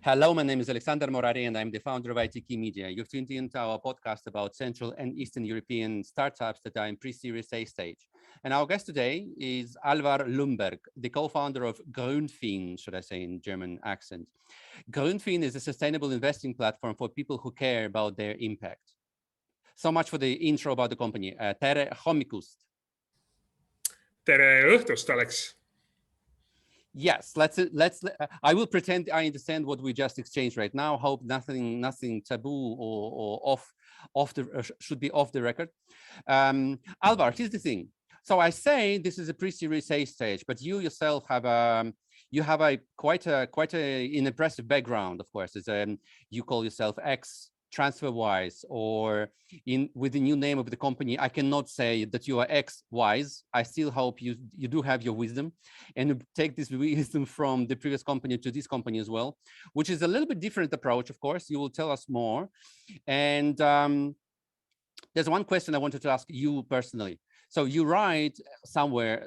Hello, my name is Alexander Morari, and I'm the founder of ITKeyMedia. You've tuned into our podcast about Central and Eastern European startups that are in pre-Series A stage. And our guest today is Alvar Lumberg, the co-founder of Grünfin, should I say in German accent. Grünfin is a sustainable investing platform for people who care about their impact. So much for the intro about the company. Tere hommikust. Tere õhtust, Alex. Yes, I will pretend I understand what we just exchanged right now. Hope nothing taboo or should be off the record. Alvar, here's the thing. So I say this is a pre-Series A stage, but you yourself have quite an impressive background. Of course, you call yourself TransferWise, or with the new name of the company, I cannot say that you are X-wise. I still hope you do have your wisdom and you take this wisdom from the previous company to this company as well, which is a little bit different approach, of course. You will tell us more. And there's one question I wanted to ask you personally. So you write somewhere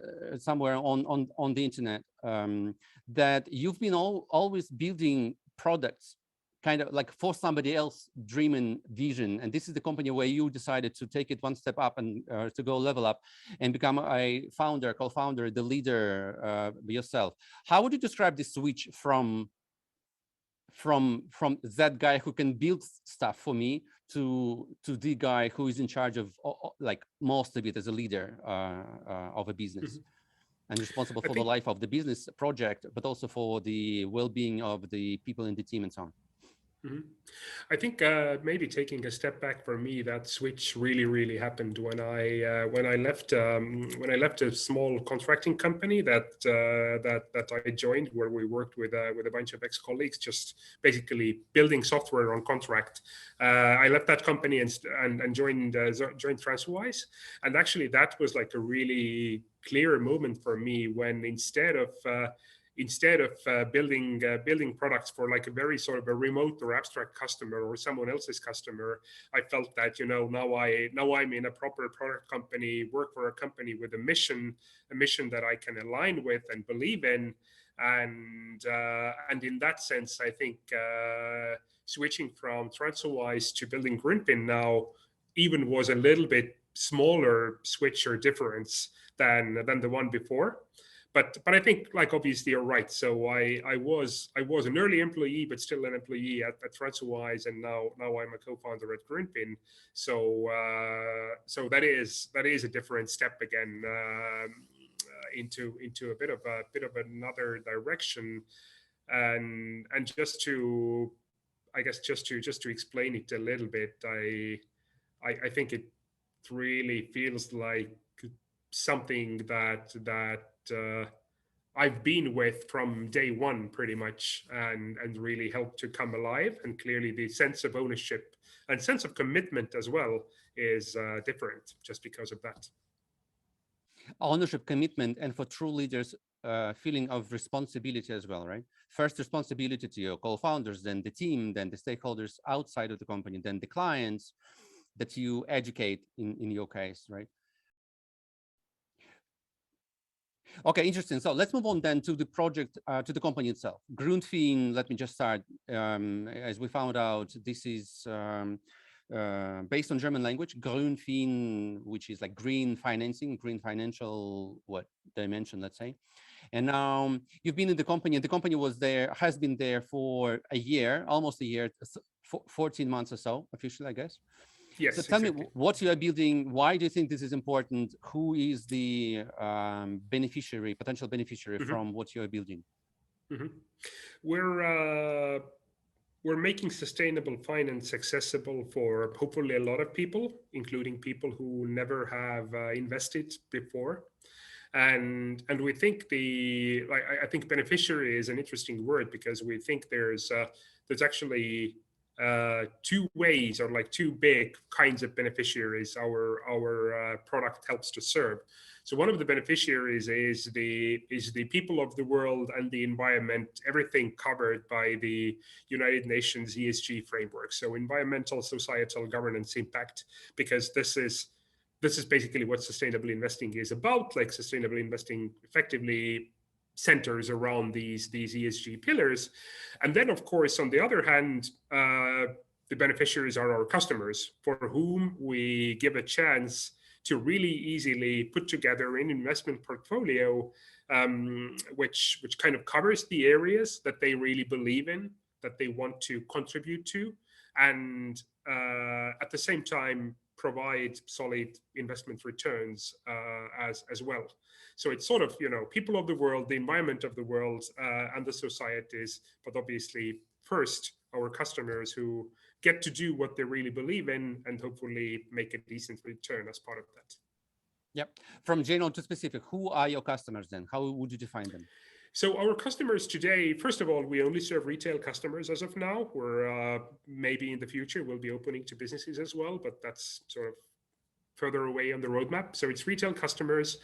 on the internet that you've been always building products kind of like for somebody else dream and vision, and this is the company where you decided to take it one step up and to go level up and become a co-founder, the leader yourself. How would you describe this switch from that guy who can build stuff for me to the guy who is in charge of like most of it as a leader of a business and responsible for the life of the business project, but also for the well-being of the people in the team and so on? I think maybe taking a step back for me, that switch really happened when I left a small contracting company that I joined, where we worked with a bunch of ex-colleagues, just basically building software on contract. I left that company and joined TransferWise, and actually that was like a really clear moment for me when instead of building products for like a very sort of a remote or abstract customer or someone else's customer, I felt that now I'm in a proper product company, work for a company with a mission that I can align with and believe in, and in that sense, I think switching from TransferWise to building Grünfin now even was a little bit smaller switch or difference than the one before. But I think, like, obviously you're right. So I was an early employee, but still an employee at TransferWise, and now I'm a co-founder at Grünfin. So that is a different step again into a bit of another direction, and just to explain it a little bit, I think it really feels like something that I've been with from day one pretty much, and really helped to come alive. And clearly the sense of ownership and sense of commitment as well is different just because of that. Ownership, commitment, and for true leaders, feeling of responsibility as well, right? First, responsibility to your co-founders, then the team, then the stakeholders outside of the company, then the clients that you educate in your case, right? Okay, interesting. So let's move on then to the project, to the company itself. Grünfin, let me just start. As we found out, this is based on German language. Grünfin, which is like green financing, green financial dimension, let's say. And now you've been in the company, and the company has been there for a year, almost a year, 14 months or so, officially, I guess. Yes. So tell me what you are building. Why do you think this is important? Who is the potential beneficiary from what you are building? We're making sustainable finance accessible for hopefully a lot of people, including people who never have invested before. And we think I think beneficiary is an interesting word, because we think there's actually two ways, or like two big kinds of beneficiaries our product helps to serve. So one of the beneficiaries is the people of the world and the environment, everything covered by the United Nations ESG framework. So environmental, societal, governance impact, because this is basically what sustainable investing is about. Like, sustainable investing effectively centers around these ESG pillars. And then, of course, on the other hand, the beneficiaries are our customers, for whom we give a chance to really easily put together an investment portfolio, which kind of covers the areas that they really believe in, that they want to contribute to, and at the same time provide solid investment returns as well. So it's sort of, you know, people of the world, the environment of the world, and the societies, but obviously first our customers, who get to do what they really believe in and hopefully make a decent return as part of that. Yep. From general to specific, who are your customers then? How would you define them? So our customers today, first of all, we only serve retail customers as of now. We're maybe in the future we'll be opening to businesses as well, but that's sort of further away on the roadmap. So it's retail customers.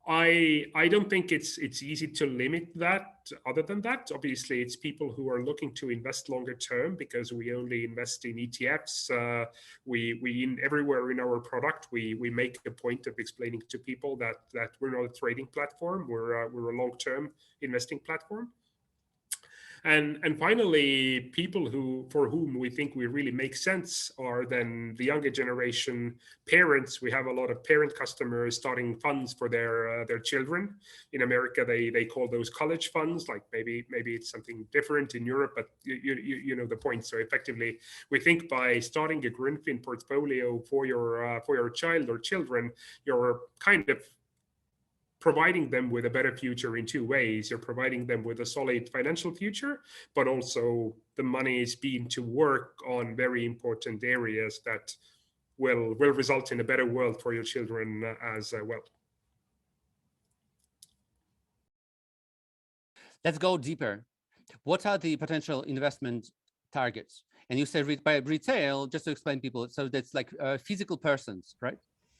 I don't think it's easy to limit that. Other than that, obviously, it's people who are looking to invest longer term, because we only invest in ETFs. We everywhere in our product, we make a point of explaining to people that we're not a trading platform. We're a long-term investing platform. And finally, people for whom we think we really make sense are then the younger generation, parents. We have a lot of parent customers starting funds for their children. In America, they call those college funds. Like maybe it's something different in Europe, but you know the point. So effectively, we think by starting a Grünfin portfolio for your child or children, you're kind of providing them with a better future in two ways. You're providing them with a solid financial future, but also the money is being to work on very important areas that will result in a better world for your children as well. Let's go deeper. What are the potential investment targets? And you said by retail, just to explain people, so that's like physical persons, right?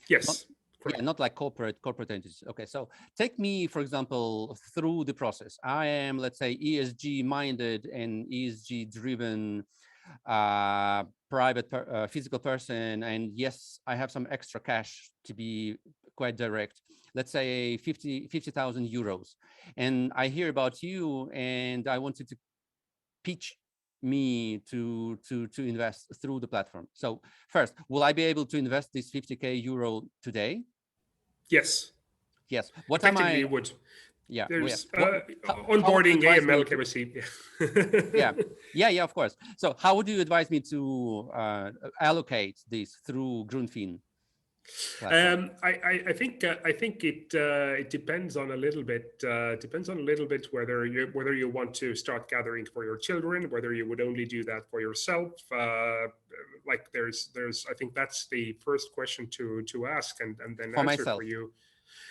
Yes. Yeah, not like corporate entities. Okay, so take me, for example, through the process. I am, let's say, ESG minded and ESG driven private physical person, and yes, I have some extra cash, to be quite direct. Let's say 50,000 euros, and I hear about you, and I wanted to pitch me to invest through the platform. So first, will I be able to invest this 50k euro today? Yes. Yes. What am I? Would. Yeah. There's yes. onboarding, AML, KYC. Yeah. Of course. So how would you advise me to allocate this through Grünfin? I think it depends on a little bit whether you want to start gathering for your children, whether you would only do that for yourself. Like there's I think that's the first question to ask and then for answer myself. For you.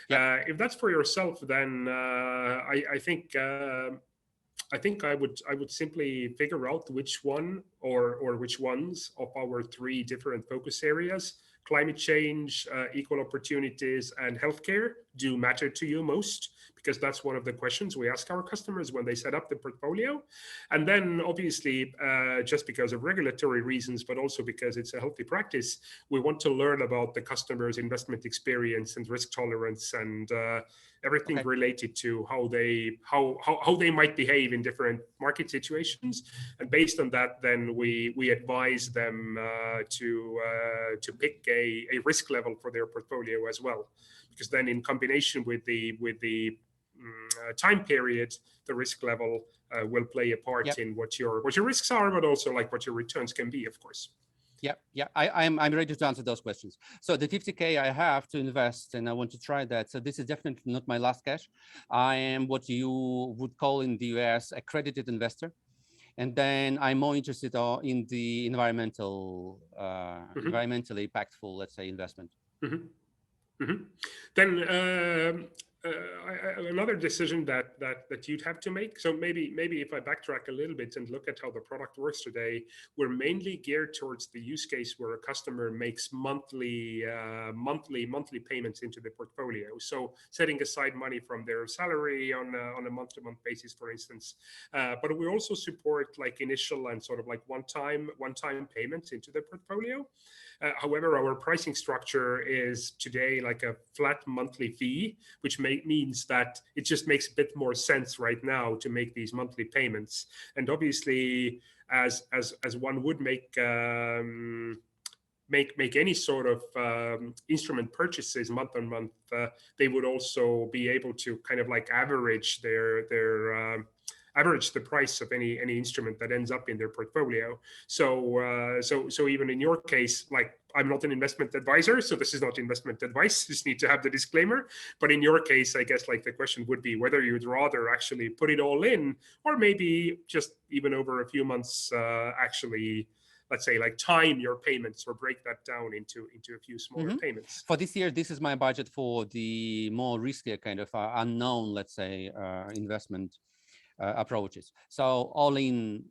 Yep. If that's for yourself, then I think I would simply figure out which one or which ones of our three different focus areas, climate change, equal opportunities, and healthcare, do matter to you most, because that's one of the questions we ask our customers when they set up the portfolio. And then obviously, just because of regulatory reasons, but also because it's a healthy practice, we want to learn about the customer's investment experience and risk tolerance and everything related to how they might behave in different market situations. And based on that, then we advise them to pick a risk level for their portfolio as well, because then in combination with the time period, the risk level will play a part in what your risks are, but also like what your returns can be, of course. Yeah. I'm ready to answer those questions. So the 50k I have to invest, and I want to try that. So this is definitely not my last cash. I am what you would call in the US accredited investor, and then I'm more interested in the environmentally impactful, let's say, investment. Then another decision that you'd have to make. So maybe if I backtrack a little bit and look at how the product works today, we're mainly geared towards the use case where a customer makes monthly payments into the portfolio. So setting aside money from their salary on a month-to-month basis, for instance. But we also support like initial and sort of like one-time payments into the portfolio. However, our pricing structure is today like a flat monthly fee, which means that it just makes a bit more sense right now to make these monthly payments. And obviously, as one would make any sort of instrument purchases month on month, they would also be able to kind of like average average the price of any instrument that ends up in their portfolio. So even in your case, like, I'm not an investment advisor, so this is not investment advice. Just need to have the disclaimer. But in your case, I guess like the question would be whether you'd rather actually put it all in, or maybe just even over a few months actually, let's say, like, time your payments or break that down into a few smaller payments. For this year, this is my budget for the more riskier kind of unknown, let's say, investment approaches. So all in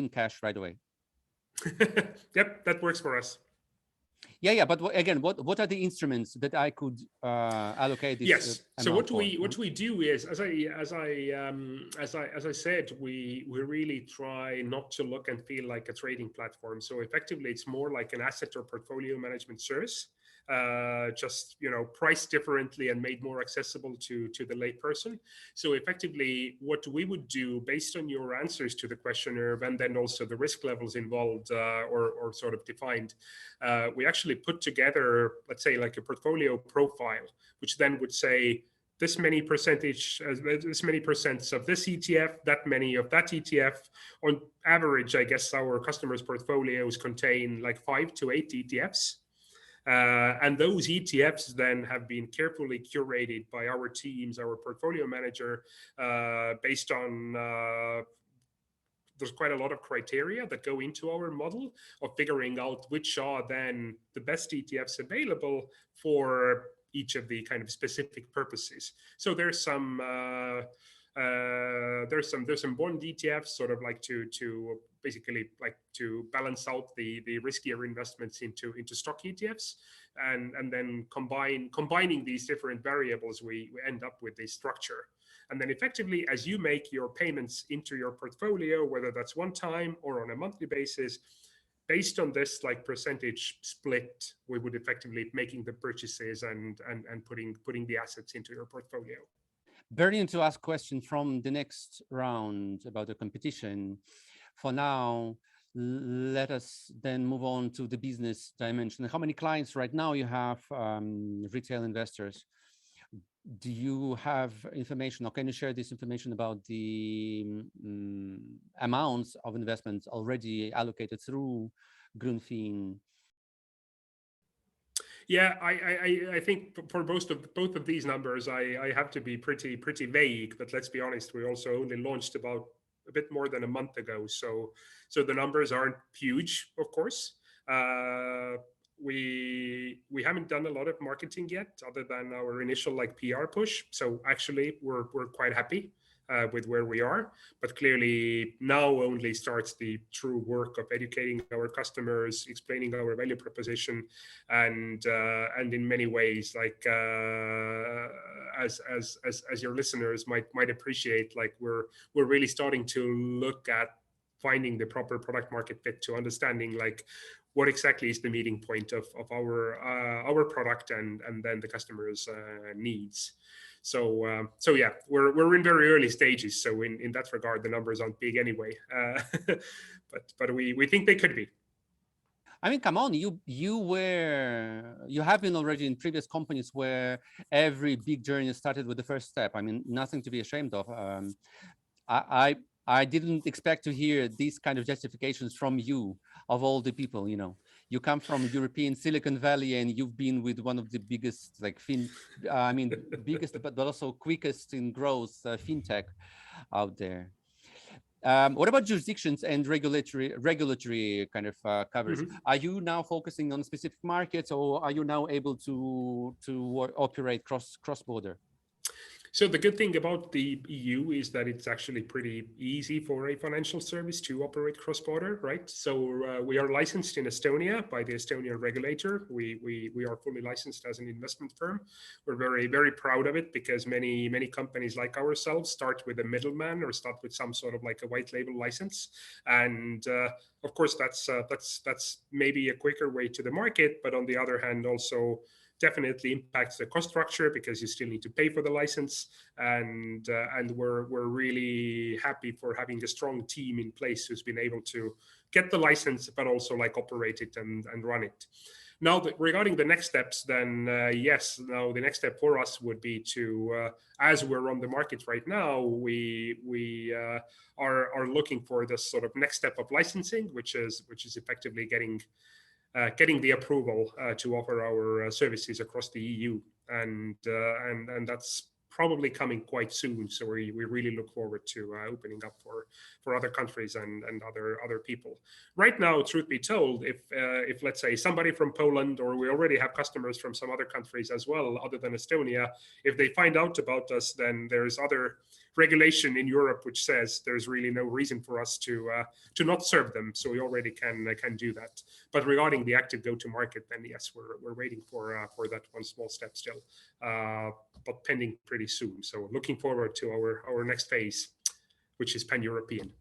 cash right away. Yep, that works for us. Yeah. But again, what are the instruments that I could allocate this? Yes. So what we do is, as I said, we really try not to look and feel like a trading platform. So effectively, it's more like an asset or portfolio management service, just, you know, priced differently and made more accessible to the layperson. So effectively, what we would do based on your answers to the questionnaire, and then also the risk levels involved or sort of defined, we actually put together, let's say, like a portfolio profile, which then would say this many percentage, this many percents of this ETF, that many of that ETF. On average, I guess our customers' portfolios contain like 5 to 8 ETFs. And those ETFs then have been carefully curated by our teams, our portfolio manager, based on there's quite a lot of criteria that go into our model of figuring out which are then the best ETFs available for each of the kind of specific purposes. So there's some bond ETFs, sort of like to basically like to balance out the riskier investments into stock ETFs, and then combining these different variables, we end up with this structure. And then effectively, as you make your payments into your portfolio, whether that's one time or on a monthly basis, based on this like percentage split, we would effectively making the purchases and putting the assets into your portfolio. Burning to ask question from the next round about the competition. For now, let us then move on to the business dimension. How many clients right now you have, retail investors? Do you have information, or can you share this information about the amounts of investments already allocated through Grünfin? Yeah, I think for both of these numbers, I have to be pretty vague. But let's be honest, we also only launched about a bit more than a month ago, so the numbers aren't huge, of course. We haven't done a lot of marketing yet, other than our initial like PR push. So actually, we're quite happy with where we are. But clearly, now only starts the true work of educating our customers, explaining our value proposition, and in many ways, like as your listeners might appreciate, like we're really starting to look at finding the proper product market fit, to understanding like what exactly is the meeting point of our product and then the customer's needs. So yeah, we're in very early stages. So in that regard, the numbers aren't big anyway, but we think they could be. I mean, come on, you have been already in previous companies where every big journey started with the first step. I mean, nothing to be ashamed of. I didn't expect to hear these kind of justifications from you, of all the people. You know, you come from European Silicon Valley, and you've been with one of the biggest, like biggest, but also quickest in growth fintech out there. What about jurisdictions and regulatory kind of coverage? Are you now focusing on specific markets, or are you now able to operate cross border? So the good thing about the EU is that it's actually pretty easy for a financial service to operate cross-border, right? So we are licensed in Estonia by the Estonian regulator. We are fully licensed as an investment firm. We're very proud of it because many companies like ourselves start with a middleman or start with some sort of like a white label license, and of course that's maybe a quicker way to the market, but on the other hand also definitely impacts the cost structure because you still need to pay for the license, and we're really happy for having a strong team in place who's been able to get the license but also like operate it and run it. Now, regarding the next steps, then yes, now the next step for us would be to, as we're on the market right now, we are looking for this sort of next step of licensing, which is effectively getting the approval to offer our services across the EU, and that's probably coming quite soon. So we really look forward to opening up for other countries and other people. Right now, truth be told, if let's say somebody from Poland, or we already have customers from some other countries as well, other than Estonia, if they find out about us, then there's other regulation in Europe which says there's really no reason for us to not serve them. So we already can do that. But regarding the active go-to-market, then yes, we're waiting for that one small step still, but pending pretty soon. So looking forward to our next phase, which is pan-European.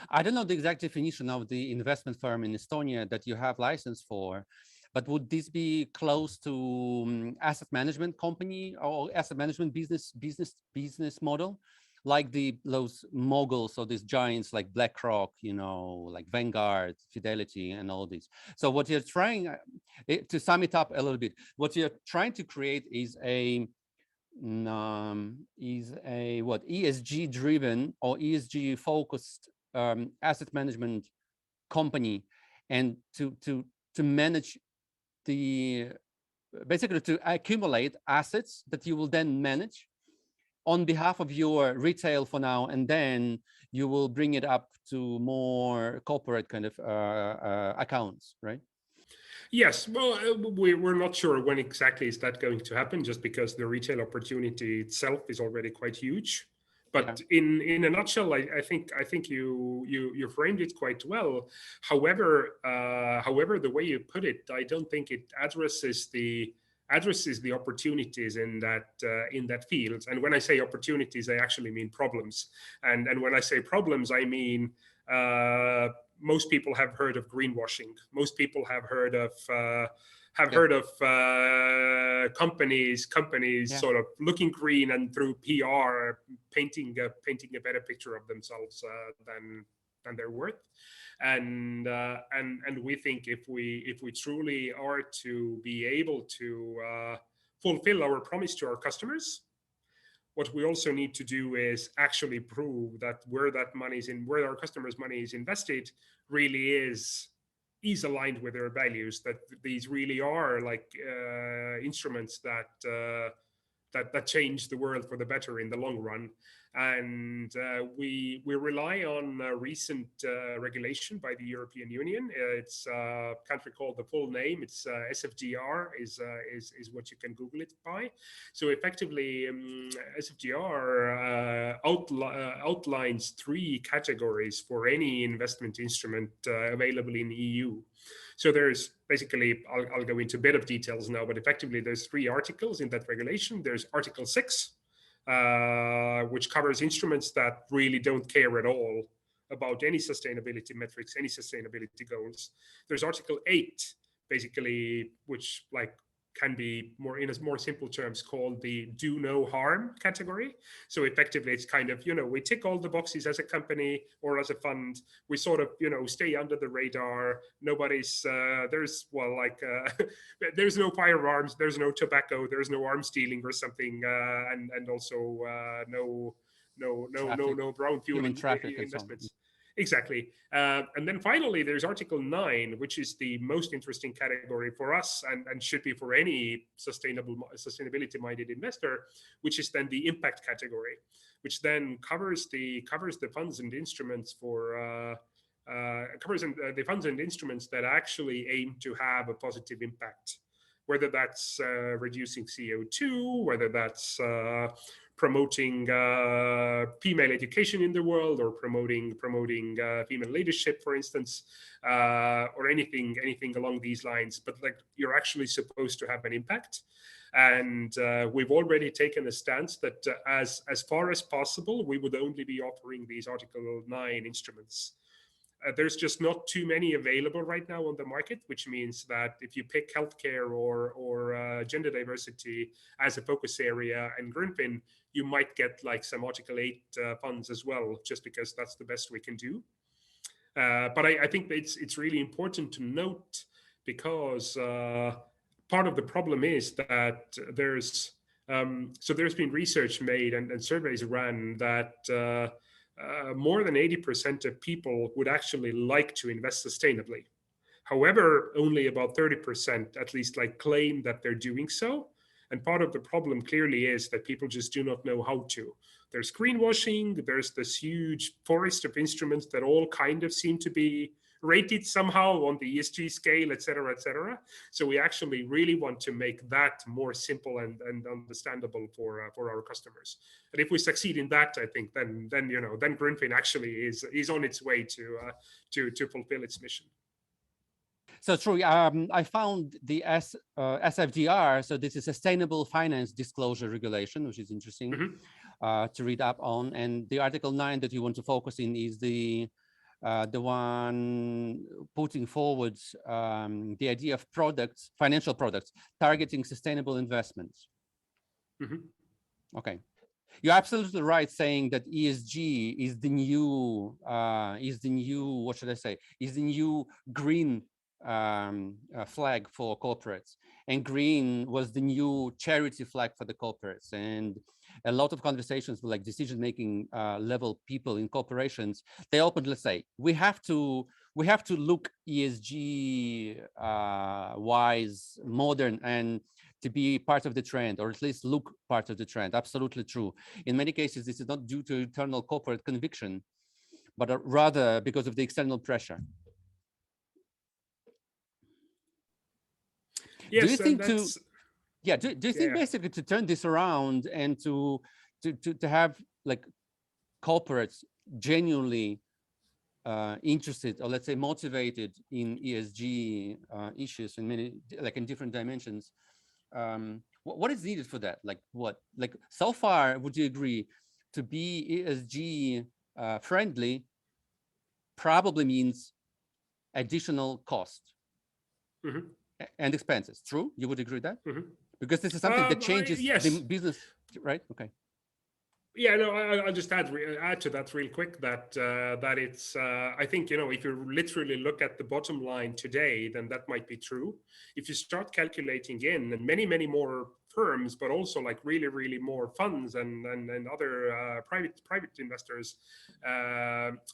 I don't know the exact definition of the investment firm in Estonia that you have license for, but would this be close to asset management company or asset management business model, like those moguls or these giants like BlackRock, like Vanguard, Fidelity, and all these? So what you're trying to sum it up a little bit, what you're trying to create is a what ESG driven or ESG focused asset management company, and to manage basically to accumulate assets that you will then manage on behalf of your retail for now, and then you will bring it up to more corporate kind of accounts, right? Yes, well, we're not sure when exactly is that going to happen, just because the retail opportunity itself is already quite huge. But Yeah. in a nutshell, I think you framed it quite well. However, the way you put it, I don't think it addresses the opportunities in that field. And when I say opportunities, I actually mean problems. And when I say problems, I mean most people have heard of greenwashing. Most people have heard of companies sort of looking green and through PR painting a better picture of themselves than they're worth. And we think if we truly are to be able to fulfill our promise to our customers, what we also need to do is actually prove that where our customers' money is invested really is aligned with their values, that these really are like instruments that change the world for the better in the long run. And we rely on recent regulation by the European Union. It's a country called, the full name, it's SFDR is what you can Google it by. So effectively, SFDR outlines 3 categories for any investment instrument available in EU. So there's basically, I'll go into a bit of details now, but effectively there's 3 articles in that regulation. There's Article 6, which covers instruments that really don't care at all about any sustainability metrics, any sustainability goals. There's Article 8, basically, which can be in more simple terms called the do no harm category. So effectively, it's kind of, we tick all the boxes as a company or as a fund. We sort of, stay under the radar. Nobody's, there's no firearms, there's no tobacco, there's no arms dealing or something, and also no brown fuel investments. Exactly. And then finally, there's Article 9, which is the most interesting category for us and should be for any sustainability-minded investor, which is then the impact category, which then covers the funds and instruments the funds and instruments that actually aim to have a positive impact whether that's reducing CO2, whether that's promoting female education in the world, or promoting female leadership, for instance, or anything along these lines. But like, you're actually supposed to have an impact. And we've already taken a stance that as far as possible, we would only be offering these Article 9 instruments. There's just not too many available right now on the market, which means that if you pick healthcare or gender diversity as a focus area in Grünfin, you might get like some Article 8 funds as well, just because that's the best we can do. But I think it's really important to note, because part of the problem is that there's been research made and surveys ran that more than 80% of people would actually like to invest sustainably. However, only about 30% at least like claim that they're doing so. And part of the problem clearly is that people just do not know how to. There's greenwashing, there's this huge forest of instruments that all kind of seem to be rated somehow on the ESG scale, et cetera, et cetera. So we actually really want to make that more simple and understandable for our customers. And if we succeed in that, I think then Grünfin actually is on its way to fulfill its mission. So true. I found the SFDR. So this is Sustainable Finance Disclosure Regulation, which is interesting to read up on. And the Article 9 that you want to focus in is the one putting forward the idea of products, financial products, targeting sustainable investments. Okay. You're absolutely right saying that ESG is the new, what should I say, is the new green flag for corporates, and green was the new charity flag for the corporates. And a lot of conversations with like decision-making level people in corporations, they openly say we have to look ESG wise, modern, and to be part of the trend, or at least look part of the trend. Absolutely true. In many cases, this is not due to internal corporate conviction, but rather because of the external pressure. Yes, do you think do you think basically to turn this around and to have like corporates genuinely interested, or let's say motivated in ESG issues in many, like in different dimensions, what is needed for that? Like so far, would you agree to be ESG friendly probably means additional cost and expenses? True, you would agree with that? Because this is something that changes the business, right? Okay. Yeah, no, I'll just add to that real quick that it's I think, if you literally look at the bottom line today, then that might be true. If you start calculating in, and many more firms, but also like really more funds and other private investors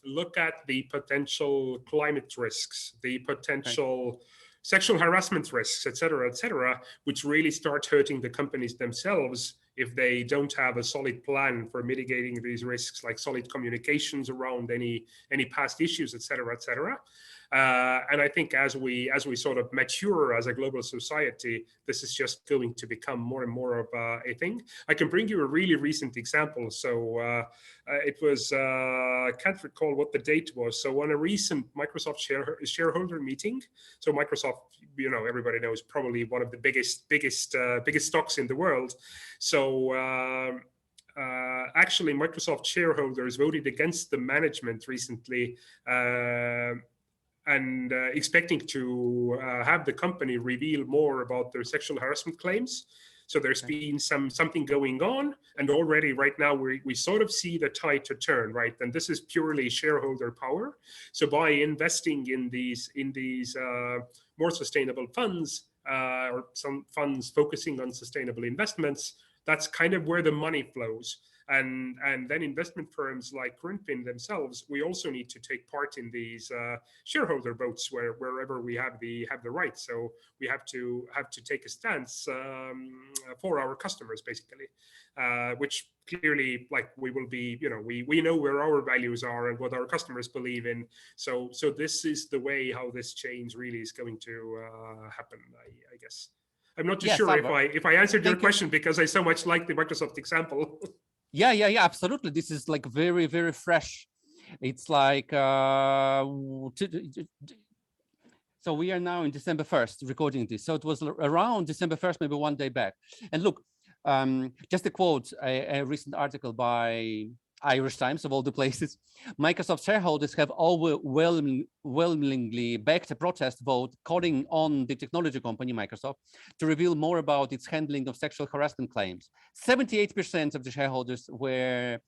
look at the potential climate risks, the potential sexual harassment risks, et cetera, which really start hurting the companies themselves if they don't have a solid plan for mitigating these risks, like solid communications around any past issues, et cetera. And I think as we sort of mature as a global society, this is just going to become more and more of a thing. I can bring you a really recent example. So it was, can't recall what the date was. So on a recent Microsoft shareholder meeting, so Microsoft, everybody knows, probably one of the biggest stocks in the world. So actually, Microsoft shareholders voted against the management recently, and expecting to have the company reveal more about their sexual harassment claims. So there's been something going on, and already right now we sort of see the tide to turn, right? And this is purely shareholder power. So by investing in these more sustainable funds, or some funds focusing on sustainable investments, that's kind of where the money flows. And then investment firms like Grünfin themselves, we also need to take part in these shareholder votes wherever we have the right. So we have to take a stance for our customers, basically, which clearly, like, we will be, we know where our values are and what our customers believe in. So this is the way how this change really is going to happen, I guess. I'm not too Yes, sure Alvar. if I answered your Thank you. question because I so much like the Microsoft example. Yeah, absolutely. This is like very, very fresh. It's like, so we are now in December 1st recording this. So it was around December 1st, maybe one day back. And look, just to quote a recent article by Irish Times, of all the places, Microsoft shareholders have overwhelmingly backed a protest vote calling on the technology company Microsoft to reveal more about its handling of sexual harassment claims. 78% of the shareholders were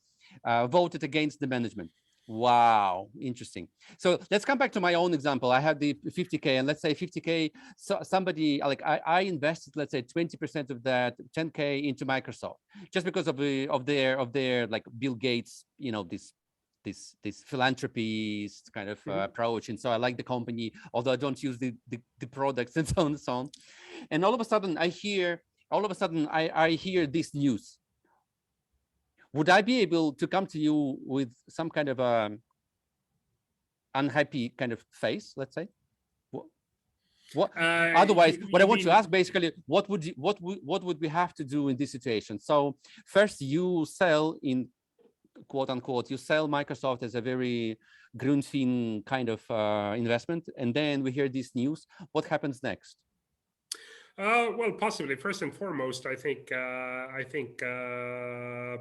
voted against the management. Wow, interesting. So let's come back to my own example. I had the 50K, and let's say 50K, so somebody like I invested, let's say 20% of that 10K into Microsoft, just because of their like Bill Gates, you know, this philanthropy kind of approach. And so I like the company, although I don't use the products and so on and so on. And all of a sudden I hear this news. Would I be able to come to you with some kind of unhappy kind of face, let's say? What otherwise, what I want to ask basically, what would we have to do in this situation? So first you sell, in quote unquote, you sell Microsoft as a very Grünfin kind of investment, and then we hear this news. What happens next? Well, possibly. First and foremost, I think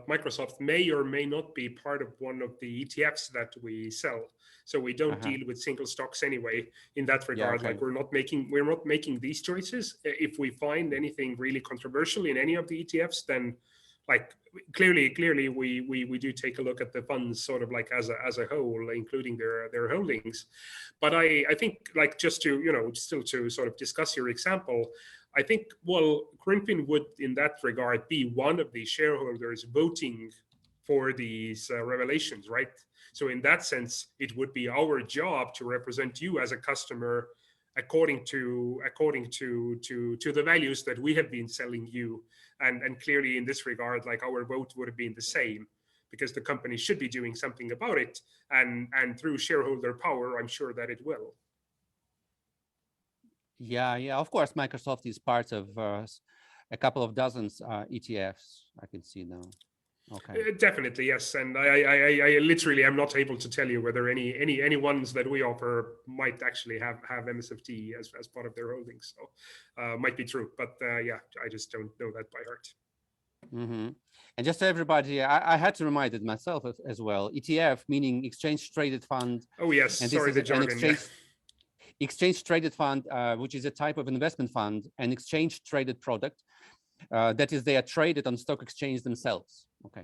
Microsoft may or may not be part of one of the ETFs that we sell. So we don't deal with single stocks anyway. In that regard, like we're not making these choices. If we find anything really controversial in any of the ETFs, then like clearly we do take a look at the funds sort of like as a whole, including their holdings. But I think, like, just to, you know, still to sort of discuss your example, I think, well, Grünfin would in that regard be one of the shareholders voting for these revelations, right? So in that sense, it would be our job to represent you as a customer according to the values that we have been selling you. And clearly in this regard, like, our vote would have been the same, because the company should be doing something about it, and through shareholder power, I'm sure that it will. Yeah, of course Microsoft is part of a couple of dozens ETFs, I can see now. Okay. Definitely, yes. And I literally am not able to tell you whether any ones that we offer might actually have MSFT as part of their holdings. So might be true, but yeah, I just don't know that by heart. And just so everybody, I had to remind it myself as well. ETF meaning exchange traded fund. Oh yes, and sorry, the jargon. Exchange traded fund, which is a type of investment fund, an exchange traded product. That is, they are traded on stock exchange themselves. Okay.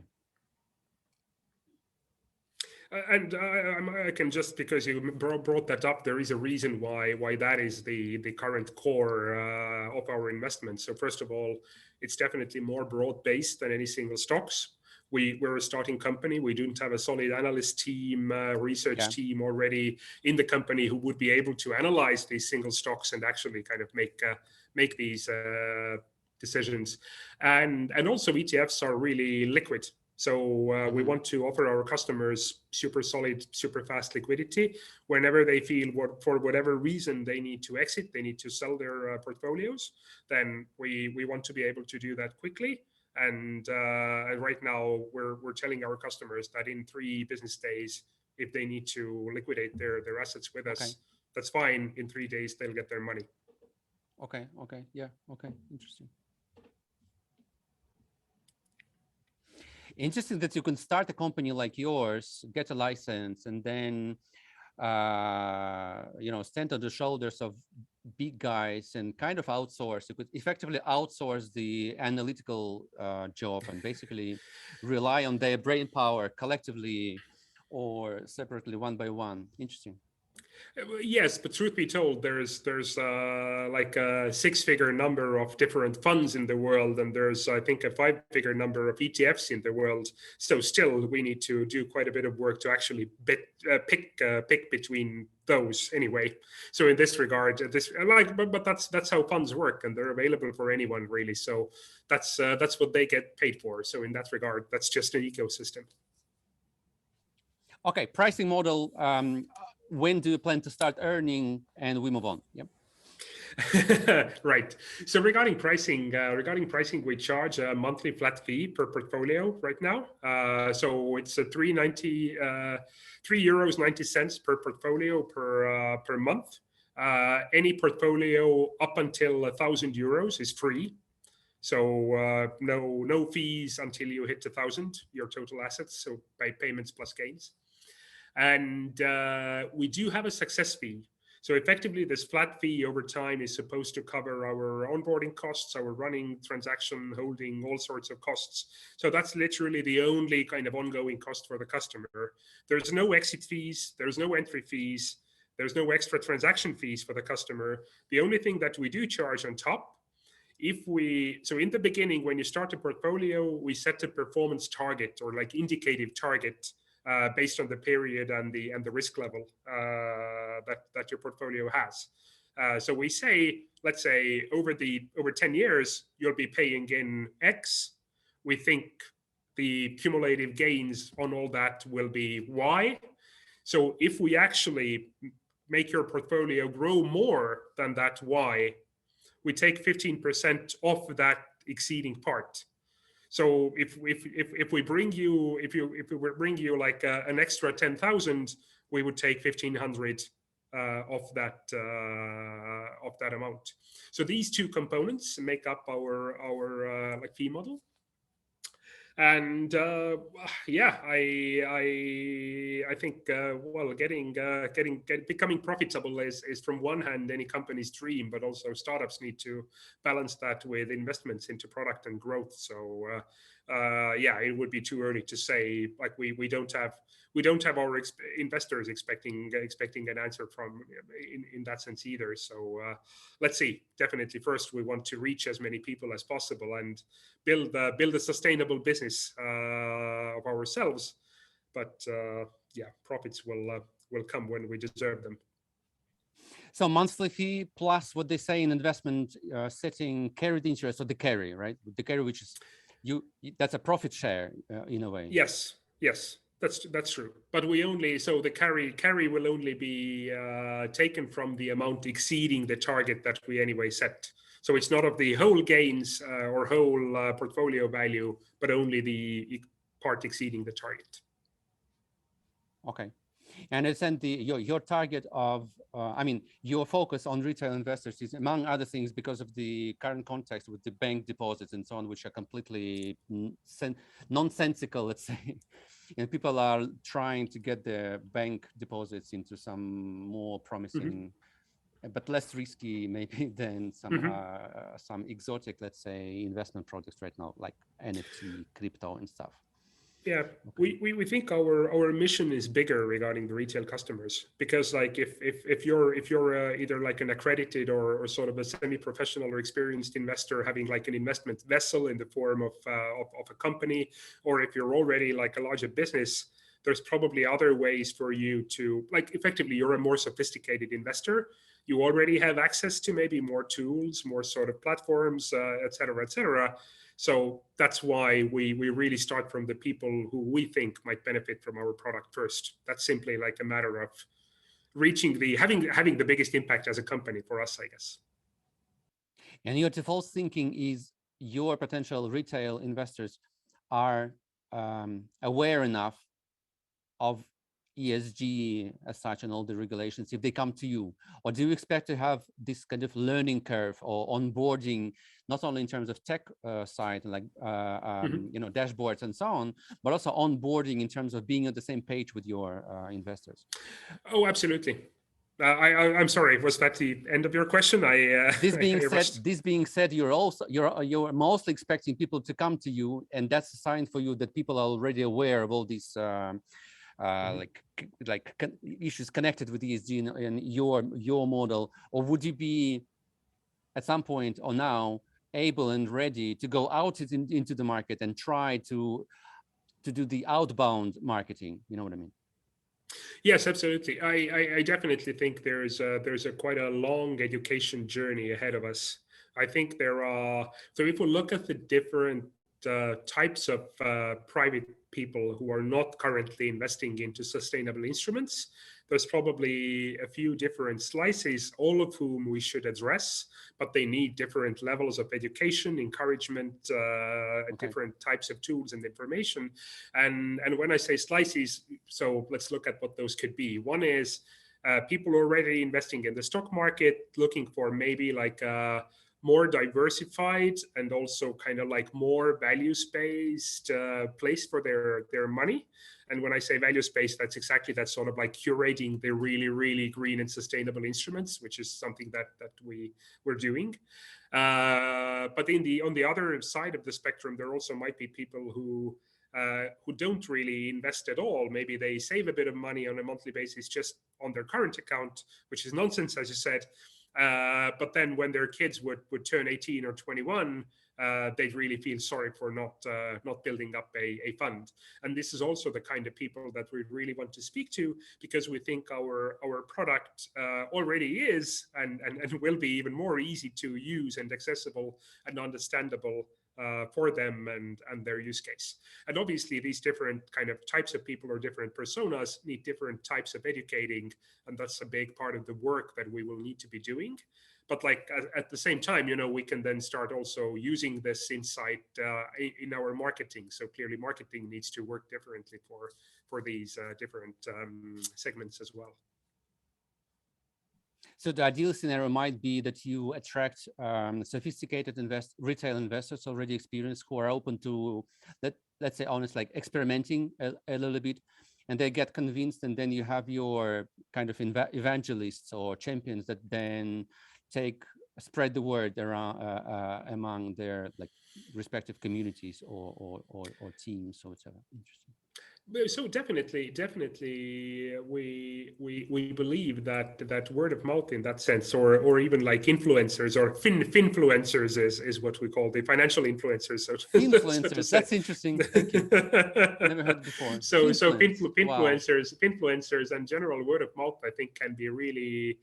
And I can, just because you brought that up, there is a reason why that is the current core of our investment. So first of all, it's definitely more broad-based than any single stocks. We're a starting company. We don't have a solid analyst team, research team already in the company who would be able to analyze these single stocks and actually kind of make these decisions. And also ETFs are really liquid. So we want to offer our customers super solid, super fast liquidity whenever they feel for whatever reason they need to exit, they need to sell their portfolios. Then we want to be able to do that quickly. And right now we're telling our customers that in 3 business days, if they need to liquidate their assets with us, that's fine. In 3 days, they'll get their money. Okay. Yeah. Okay. Interesting. Interesting that you can start a company like yours, get a license, and then stand on the shoulders of big guys and kind of outsource. You could effectively outsource the analytical job and basically rely on their brain power collectively or separately, one by one. Interesting. Yes, but truth be told, there's like a 6-figure number of different funds in the world, and there's, I think, a 5-figure number of ETFs in the world. So still, we need to do quite a bit of work to actually pick between those anyway. So in this regard, but that's how funds work, and they're available for anyone really. So that's what they get paid for. So in that regard, that's just an ecosystem. Okay, pricing model. When do you plan to start earning? And we move on. Yep. Right. So regarding pricing, we charge a monthly flat fee per portfolio right now. So it's a 3 euros 90 per portfolio per month. Any portfolio up until 1,000 euros is free. So no fees until you hit 1,000 your total assets. So by payments plus gains, and we do have a success fee. So effectively, this flat fee over time is supposed to cover our onboarding costs, our running, transaction, holding, all sorts of costs. So that's literally the only kind of ongoing cost for the customer. There's no exit fees, there's no entry fees, there's no extra transaction fees for the customer. The only thing that we do charge on top, so in the beginning, when you start a portfolio, we set a performance target or like indicative target based on the period and the risk level that your portfolio has. So we say, let's say over 10 years, you'll be paying in X. We think the cumulative gains on all that will be Y. So if we actually make your portfolio grow more than that Y, we take 15% off that exceeding part. So if we bring you like an extra 10,000, we would take 1,500 of that amount. So these two components make up our like fee model. And yeah, I think well, becoming profitable is from one hand any company's dream, but also startups need to balance that with investments into product and growth. So yeah, it would be too early to say. Like we don't have our investors expecting an answer from in that sense either. So let's see. Definitely, first we want to reach as many people as possible and build a sustainable business of ourselves. But yeah, profits will come when we deserve them. So monthly fee plus what they say in investment setting carried interest, or the carry, right? The carry, which is that's a profit share in a way. Yes. That's true. But the carry will only be taken from the amount exceeding the target that we anyway set. So it's not of the whole gains or whole portfolio value, but only the part exceeding the target. Okay. And it's your target of, I mean, your focus on retail investors is, among other things, because of the current context with the bank deposits and so on, which are completely nonsensical, let's say. And people are trying to get their bank deposits into some more promising, but less risky maybe than some exotic, let's say, investment products right now, like NFT, crypto and stuff. Yeah, okay. We think our mission is bigger regarding the retail customers, because like if you're either like an accredited or sort of a semi-professional or experienced investor having like an investment vessel in the form of a company, or if you're already like a larger business, there's probably other ways for you to, like, effectively you're a more sophisticated investor. You already have access to maybe more tools, more sort of platforms, et cetera, et cetera. So that's why we really start from the people who we think might benefit from our product first. That's simply like a matter of reaching having the biggest impact as a company for us, I guess. And your default thinking is your potential retail investors are aware enough of ESG as such and all the regulations if they come to you, or do you expect to have this kind of learning curve or onboarding, not only in terms of tech side like you know, dashboards and so on, but also onboarding in terms of being on the same page with your investors? Oh, absolutely. I'm sorry, was that the end of your question? This being said, you're mostly expecting people to come to you, and that's a sign for you that people are already aware of all these like issues connected with ESG and your model. Or would you be at some point or now able and ready to go out into the market and try to do the outbound marketing? You know what I mean? Yes, absolutely. I definitely think there's a quite a long education journey ahead of us. I think so if we look at the different types of private people who are not currently investing into sustainable instruments. There's probably a few different slices, all of whom we should address, but they need different levels of education, encouragement, different types of tools and information. And when I say slices, so let's look at what those could be. One is people already investing in the stock market, looking for maybe like more diversified and also kind of like more values-based place for their money. And when I say values-based, that's exactly that, sort of like curating the really, really green and sustainable instruments, which is something that we're doing. But on the other side of the spectrum, there also might be people who don't really invest at all. Maybe they save a bit of money on a monthly basis just on their current account, which is nonsense, as you said. But then when their kids would turn 18 or 21, they'd really feel sorry for not building up a fund. And this is also the kind of people that we really want to speak to, because we think our product already is and will be even more easy to use and accessible and understandable for them and their use case. And obviously these different kind of types of people or different personas need different types of educating, and that's a big part of the work that we will need to be doing. But like at the same time, you know, we can then start also using this insight in our marketing. So clearly marketing needs to work differently for these different segments as well. So the ideal scenario might be that you attract sophisticated retail investors already experienced, who are open to, let's say, honest, like experimenting a little bit, and they get convinced, and then you have your kind of evangelists or champions that then spread the word around among their like respective communities or teams. So it's interesting. So definitely, we believe that word of mouth in that sense, or even like influencers or finfluencers is what we call the financial influencers. So influencers, so that's interesting. Thank you. Never heard before. So Influencers. Influencers and general word of mouth, I think, can be really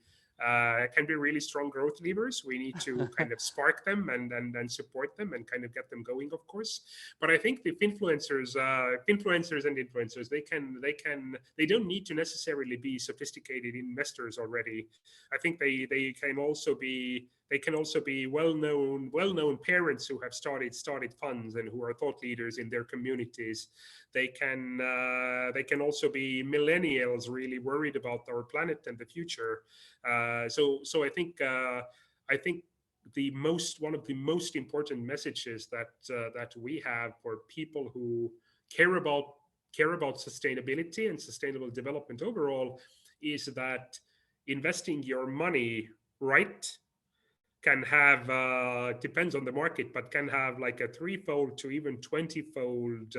strong growth levers. We need to kind of spark them and support them and kind of get them going, of course. But I think the influencers and influencers, they don't need to necessarily be sophisticated investors already. I think they can also be well-known parents who have started funds and who are thought leaders in their communities. They can also be millennials really worried about our planet and the future. So I think one of the most important messages that we have for people who care about sustainability and sustainable development overall is that investing your money right can have, depends on the market, but can have like a 3-fold to even 20-fold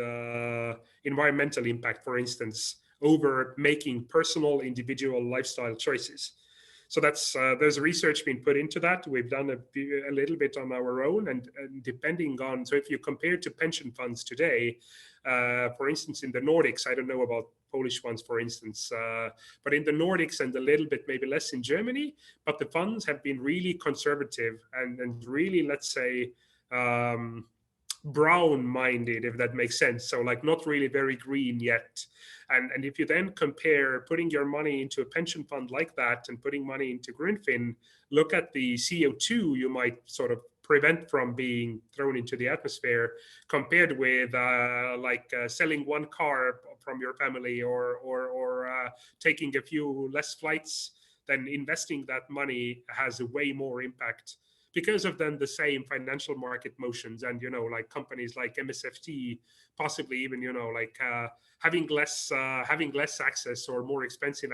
environmental impact, for instance, over making personal individual lifestyle choices. So that's there's research being put into that. We've done a little bit on our own, and depending on, so if you compare to pension funds today, for instance, in the Nordics, I don't know about Polish ones, for instance, but in the Nordics and a little bit maybe less in Germany, but the funds have been really conservative and really, let's say, brown-minded, if that makes sense. So like not really very green yet. And if you then compare putting your money into a pension fund like that and putting money into Grünfin, look at the CO2 you might sort of prevent from being thrown into the atmosphere, compared with selling one car from your family or taking a few less flights, then investing that money has a way more impact because of then the same financial market motions. And, you know, like companies like MSFT, possibly even, you know, like having less access or more expensive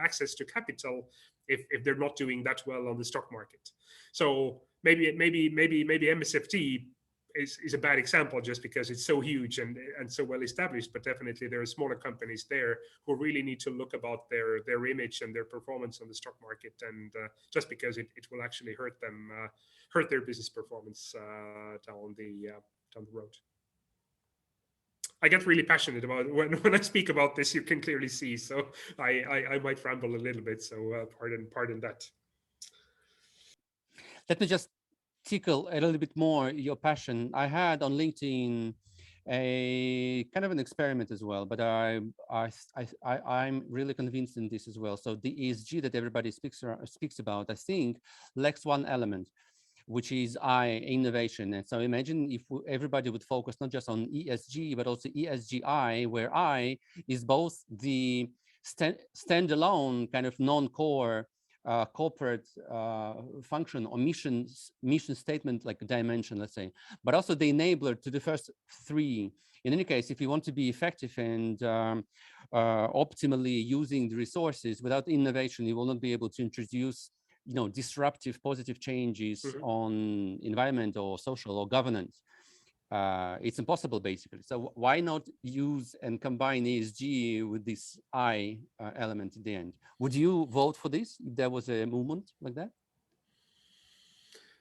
access to capital if they're not doing that well on the stock market. So maybe MSFT is a bad example just because it's so huge and so well established, but definitely there are smaller companies there who really need to look about their image and their performance on the stock market, and just because it will actually hurt their business performance down the road. I get really passionate about when I speak about this. You can clearly see, so I might ramble a little bit. So pardon that. Let me just tickle a little bit more your passion. I had on LinkedIn a kind of an experiment as well, but I'm really convinced in this as well. So the ESG that everybody speaks about, I think, lacks one element, which is innovation. And so imagine if everybody would focus not just on ESG, but also ESGI, where I is both the standalone kind of non-core corporate function or mission statement, like a dimension, let's say, but also the enabler to the first three. In any case, if you want to be effective and optimally using the resources, without innovation, you will not be able to introduce disruptive positive changes on environment or social or governance. It's impossible, basically. So why not use and combine ESG with this I element at the end? Would you vote for this if there was a movement like that?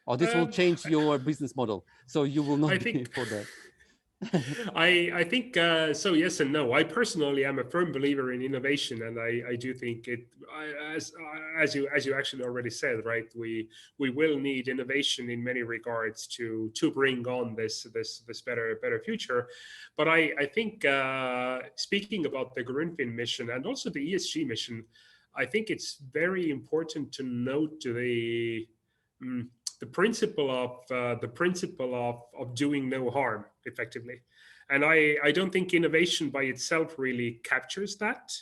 Or this will change your business model, so you will not be for that? I think so. Yes and no. I personally am a firm believer in innovation, and I do think it, as you actually already said, right? We will need innovation in many regards to bring on this better future. But I think speaking about the Grünfin mission and also the ESG mission, I think it's very important to note the principle of doing no harm effectively. And I don't think innovation by itself really captures that.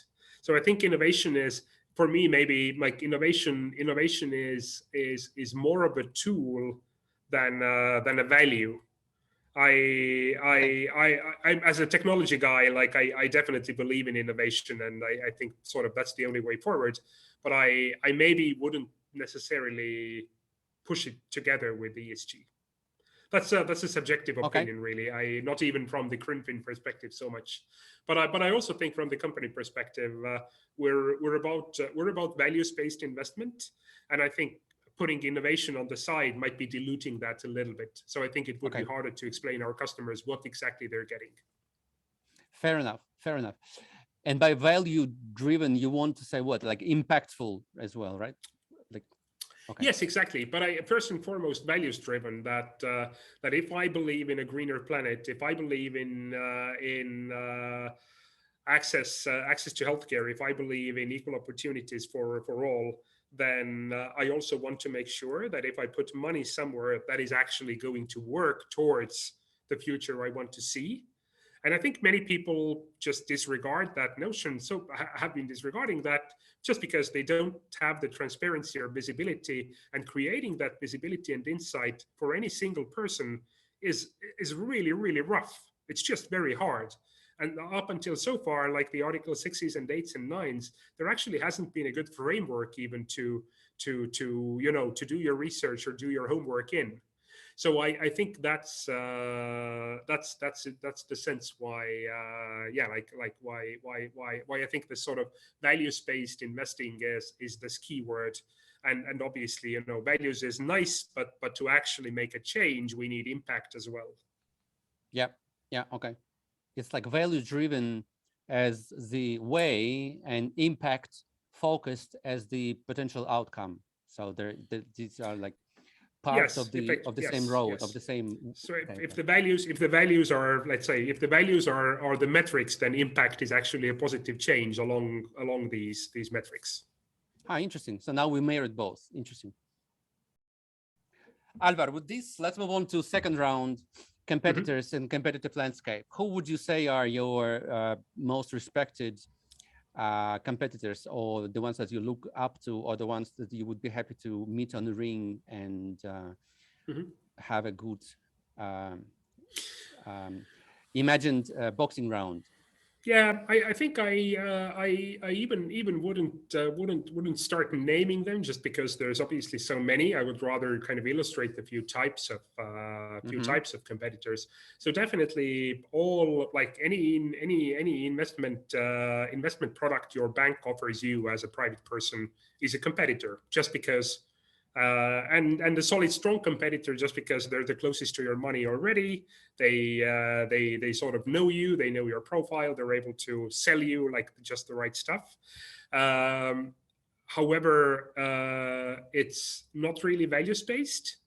So I think innovation is, for me, maybe like innovation is more of a tool than a value. I as a technology guy, like I definitely believe in innovation, and I think sort of that's the only way forward. But I maybe wouldn't necessarily push it together with ESG. That's a subjective opinion, really. Not even from the Grünfin perspective so much, but I also think from the company perspective, we're about values-based investment, and I think putting innovation on the side might be diluting that a little bit. So I think it would be harder to explain our customers what exactly they're getting. Fair enough. Fair enough. And by value-driven, you want to say what, like impactful as well, right? Yes, exactly. But first and foremost, values driven. That if I believe in a greener planet, if I believe in access to healthcare, if I believe in equal opportunities for all, then I also want to make sure that if I put money somewhere, that is actually going to work towards the future I want to see. And I think many people just disregard that notion. So have been disregarding that just because they don't have the transparency or visibility, and creating that visibility and insight for any single person is really, really rough. It's just very hard. And up until so far, like the Article 6s and 8s and 9s, there actually hasn't been a good framework even to do your research or do your homework in. So I think that's the sense why why I think this sort of values-based investing is this key word. And obviously, values is nice, but to actually make a change, we need impact as well. Yeah. Okay. It's like value-driven as the way and impact focused as the potential outcome. So these are like parts of the same road, of the same. So if the values are, let's say, if the values are the metrics, then impact is actually a positive change along these metrics. Interesting. So now we mirrored both. Interesting. Alvar, with this, let's move on to second round competitors and competitive landscape. Who would you say are your most respected competitors, or the ones that you look up to, or the ones that you would be happy to meet on the ring and have a good imagined boxing round? Yeah, I think I even wouldn't start naming them, just because there's obviously so many. I would rather kind of illustrate the few types of competitors. So definitely all, like any investment product your bank offers you as a private person is a competitor, just because. And a solid, strong competitor, just because they're the closest to your money already. They sort of know you, they know your profile, they're able to sell you like just the right stuff. However, it's not really values-based.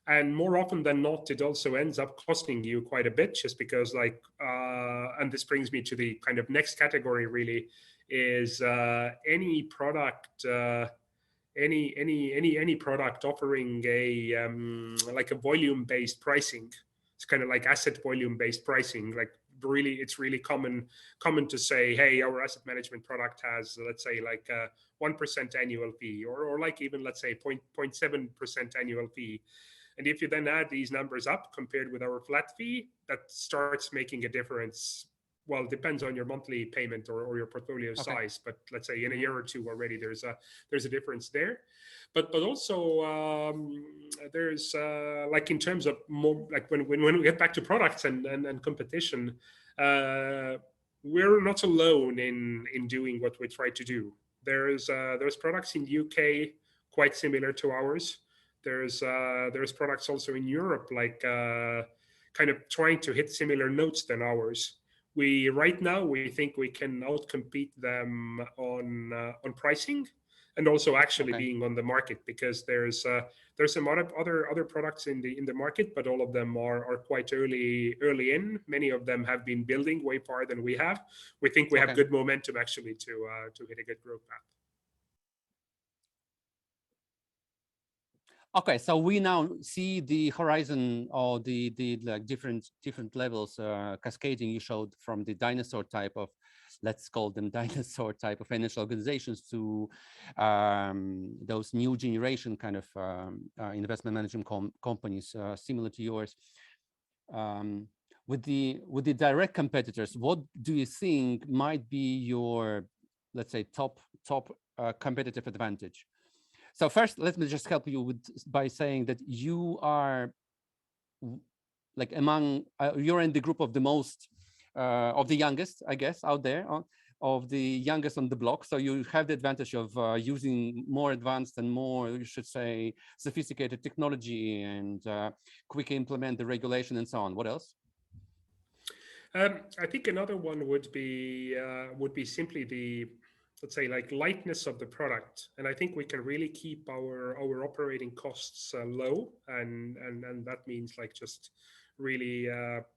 And more often than not, it also ends up costing you quite a bit, just because like, and this brings me to the kind of next category really, is any product, any product offering a like a volume-based pricing. It's kind of like asset volume-based pricing. Like really, it's really common to say, hey, our asset management product has, let's say, like a 1% annual fee, or like even let's say 0.7% annual fee. And if you then add these numbers up compared with our flat fee, that starts making a difference. Well, it depends on your monthly payment or your portfolio size, but let's say in a year or two already there's a difference there. But also there's like in terms of more like when we get back to products and competition, we're not alone in doing what we try to do. There's products in UK quite similar to ours. There's products also in Europe, like kind of trying to hit similar notes than ours. Right now we think we can outcompete them on pricing, and also actually being on the market, because there's some other products in the market, but all of them are quite early in. Many of them have been building way farther than we have. We think we have good momentum actually to hit a good growth path. Okay, so we now see the horizon, or the like different levels cascading. You showed from the dinosaur type of, let's call them dinosaur type of financial organizations, to those new generation kind of investment management companies similar to yours. With the direct competitors, what do you think might be your, let's say, top competitive advantage? So first, let me just help you by saying that you are like among, you're in the group of the most, of the youngest, I guess, out there, of the youngest on the block. So you have the advantage of using more advanced and more, you should say, sophisticated technology, and quickly implement the regulation and so on. What else? I think another one would be simply the, let's say, like lightness of the product. And I think we can really keep our operating costs low, and that means like just really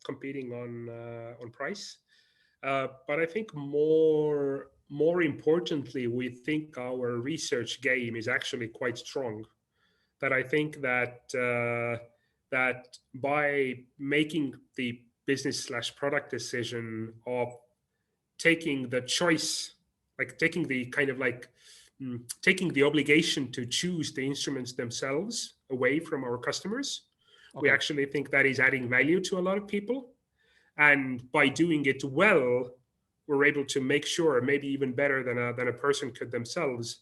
competing on price. But I think more importantly, we think our research game is actually quite strong. That I think that that by making the business/product decision of taking the choice, like taking the kind of like taking the obligation to choose the instruments themselves away from our customers, we actually think that is adding value to a lot of people. And by doing it well, we're able to make sure, maybe even better than a person could themselves,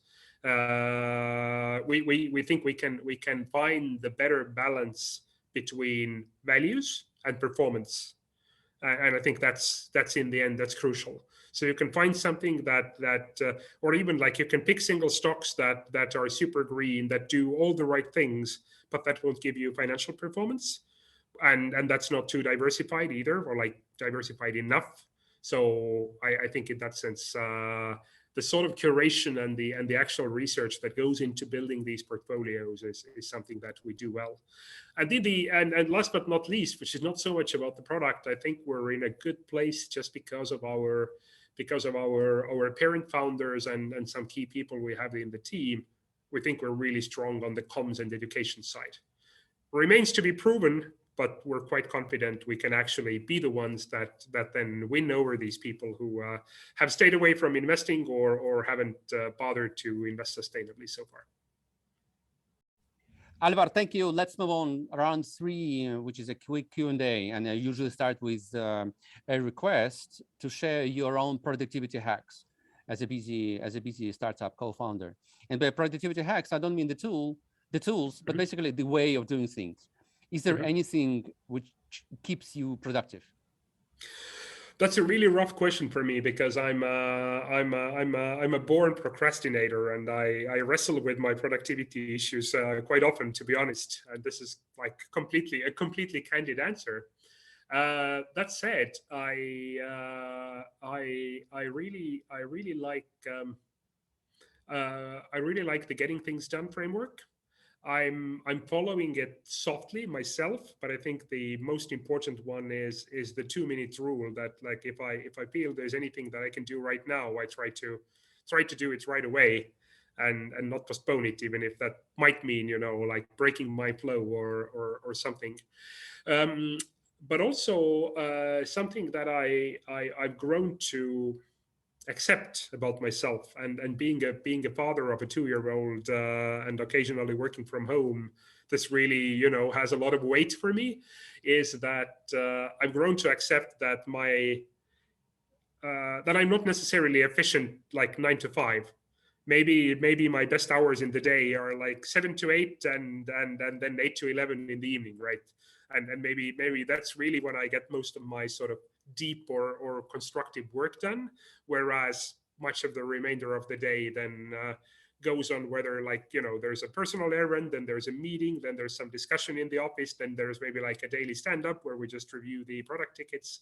we think we can find the better balance between values and performance. And I think that's in the end, that's crucial. So you can find something that or even like you can pick single stocks that are super green, that do all the right things, but that won't give you financial performance. And that's not too diversified either, or like diversified enough. So I think in that sense, the sort of curation and the actual research that goes into building these portfolios is something that we do well. And last but not least, which is not so much about the product, I think we're in a good place just because of our parent founders and some key people we have in the team. We think we're really strong on the comms and education side. Remains to be proven, but we're quite confident we can actually be the ones that then win over these people who have stayed away from investing or haven't bothered to invest sustainably so far. Alvar, thank you. Let's move on. Round 3, which is a quick Q&A, and I usually start with a request to share your own productivity hacks as a busy startup co-founder. And by productivity hacks, I don't mean the tools, but basically the way of doing things. Is there anything which keeps you productive? That's a really rough question for me, because I'm a born procrastinator, and I wrestle with my productivity issues quite often, to be honest. And this is like a completely candid answer. That said, I really like the getting things done framework. I'm following it softly myself, but I think the most important one is the 2-minute rule. That like if I feel there's anything that I can do right now, I try to do it right away, and not postpone it, even if that might mean, you know, like breaking my flow or something. Um, but also something that I've grown to accept about myself, and being a father of a 2-year-old, and occasionally working from home, this really, you know, has a lot of weight for me, is that I've grown to accept that that I'm not necessarily efficient like 9 to 5. Maybe my best hours in the day are like 7 to 8, and then 8 to 11 in the evening, right? And maybe that's really when I get most of my sort of deep or constructive work done, whereas much of the remainder of the day then goes on, whether, like, you know, there's a personal errand, then there's a meeting, then there's some discussion in the office, then there's maybe like a daily stand-up where we just review the product tickets.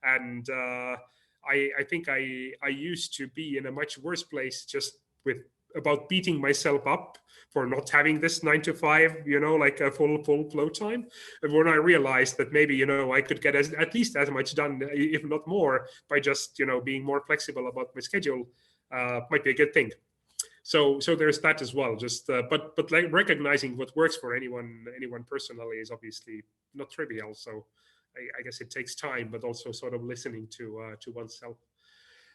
And I think I used to be in a much worse place, just with about beating myself up for not having this 9 to 5, you know, like a full flow time. And when I realized that maybe, you know, I could get at least as much done, if not more, by just, you know, being more flexible about my schedule, might be a good thing. So there's that as well. Just but like recognizing what works for anyone personally is obviously not trivial. So I guess it takes time, but also sort of listening to oneself.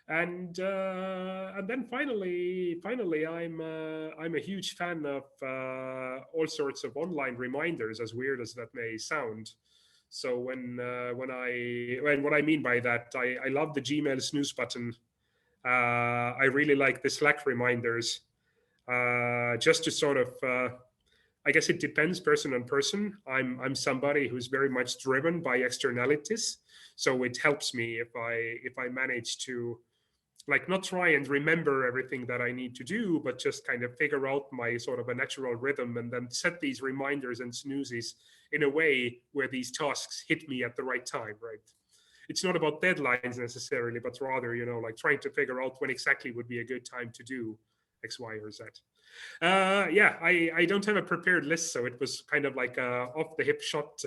And then finally, I'm a huge fan of all sorts of online reminders, as weird as that may sound. So what I mean by that, I love the Gmail snooze button. I really like the Slack reminders. Just to sort of, I guess it depends person on person. I'm somebody who's very much driven by externalities, so it helps me if I manage to, like, not try and remember everything that I need to do, but just kind of figure out my sort of a natural rhythm, and then set these reminders and snoozes in a way where these tasks hit me at the right time, right? It's not about deadlines necessarily, but rather, you know, like trying to figure out when exactly would be a good time to do X, Y, or Z. Yeah, I don't have a prepared list, so it was kind of like a off the hip shot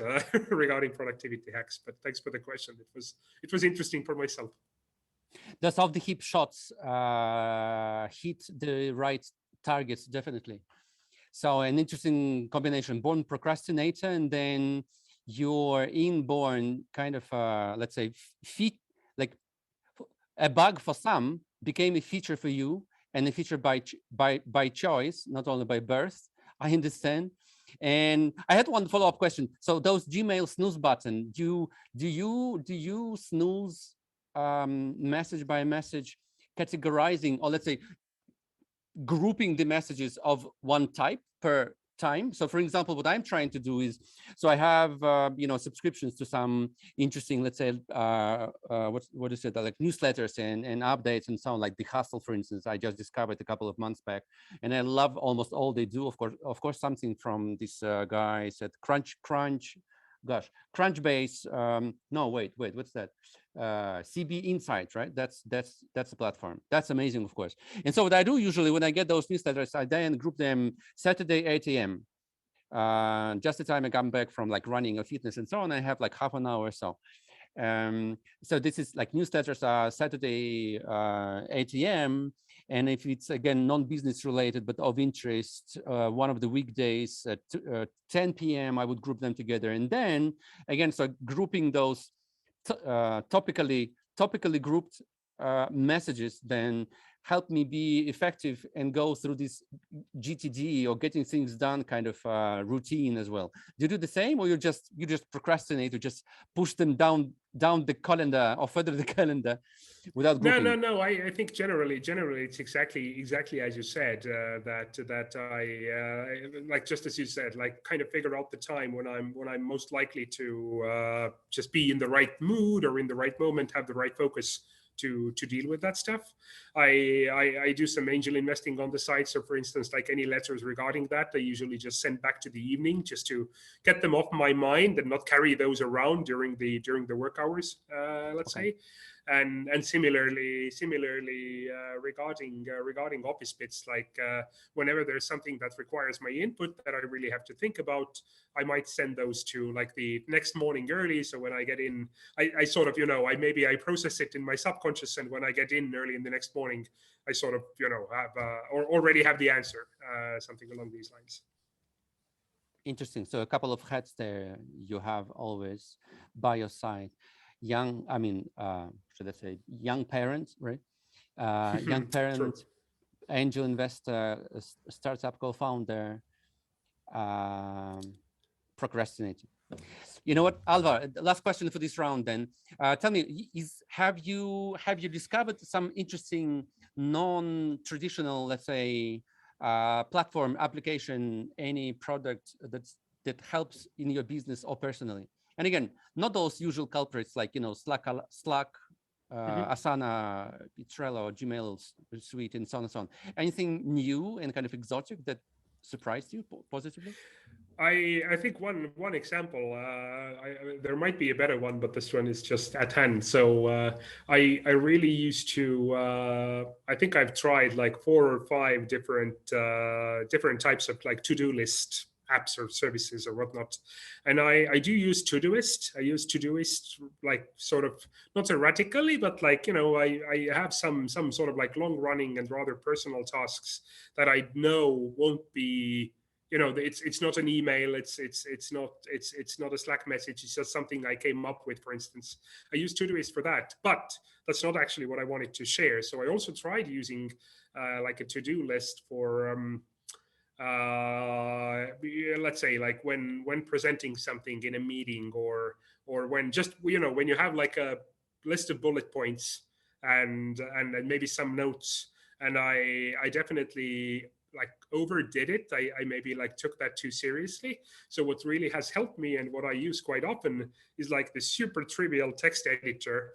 regarding productivity hacks. But thanks for the question. It was interesting for myself. Those off the hip shots hit the right targets, definitely. So an interesting combination: born procrastinator, and then your inborn kind of let's say like a bug for some became a feature for you, and a feature by choice, not only by birth. I understand. And I had one follow-up question. So those Gmail snooze button, do you snooze message by message, categorizing, or let's say grouping the messages of one type per time? So for example, what I'm trying to do is, so I have you know, subscriptions to some interesting, let's say what is it, like newsletters and updates and so on, like The Hustle, for instance. I just discovered a couple of months back, and I love almost all they do. Of course something from this guys at Crunchbase. No, wait, what's that? CB Insights, right? That's the platform. That's amazing, of course. And so what I do usually when I get those newsletters, I then group them Saturday 8 a.m. Just the time I come back from like running or fitness and so on. I have like half an hour or so. So this is like newsletters are Saturday 8 a.m. And if it's again non-business related but of interest, one of the weekdays at 10 p.m. I would group them together. And then again, so grouping those topically grouped messages then help me be effective and go through this GTD, or getting things done, kind of routine as well. Do you do the same, or you just procrastinate, or just push them down the calendar or further the calendar without grouping? No. I think generally it's exactly as you said, that I like, just as you said, like kind of figure out the time when I'm most likely to just be in the right mood or in the right moment, have the right focus to deal with that stuff. I do some angel investing on the side. So for instance, like any letters regarding that, I usually just send back to the evening, just to get them off my mind and not carry those around during the work hours, let's say. And similarly regarding office bits, like whenever there's something that requires my input that I really have to think about, I might send those to like the next morning early. So when I get in, I sort of, I process it in my subconscious, and when I get in early in the next morning, I sort of, have or already have the answer, something along these lines. Interesting. So a couple of hats there you have always by your side. Young, I mean, should I say young parents, right? Young True. parent, angel investor, startup co-founder, procrastinating. You know what, Alvar? Last question for this round. Then, tell me, have you discovered some interesting non-traditional, let's say, platform application, any product that helps in your business or personally? And again, not those usual culprits like Slack, Asana, Trello, Gmail Suite, and so on and so on. Anything new and kind of exotic that surprised you positively? I think one example, there might be a better one, but this one is just at hand. So I really used to, I think I've tried like 4 or 5 different types of like to-do list apps or services or whatnot. And I do use Todoist. I use Todoist like sort of not erratically, but like, I have some sort of like long running and rather personal tasks that I know won't be, it's not an email, it's not a Slack message, it's just something I came up with. For instance, I use Todoist for that, but that's not actually what I wanted to share. So I also tried using like a to-do list for let's say like when presenting something in a meeting, or when just when you have like a list of bullet points and maybe some notes. And I definitely like overdid it. I maybe like took that too seriously. So what really has helped me, and what I use quite often, is like the super trivial text editor.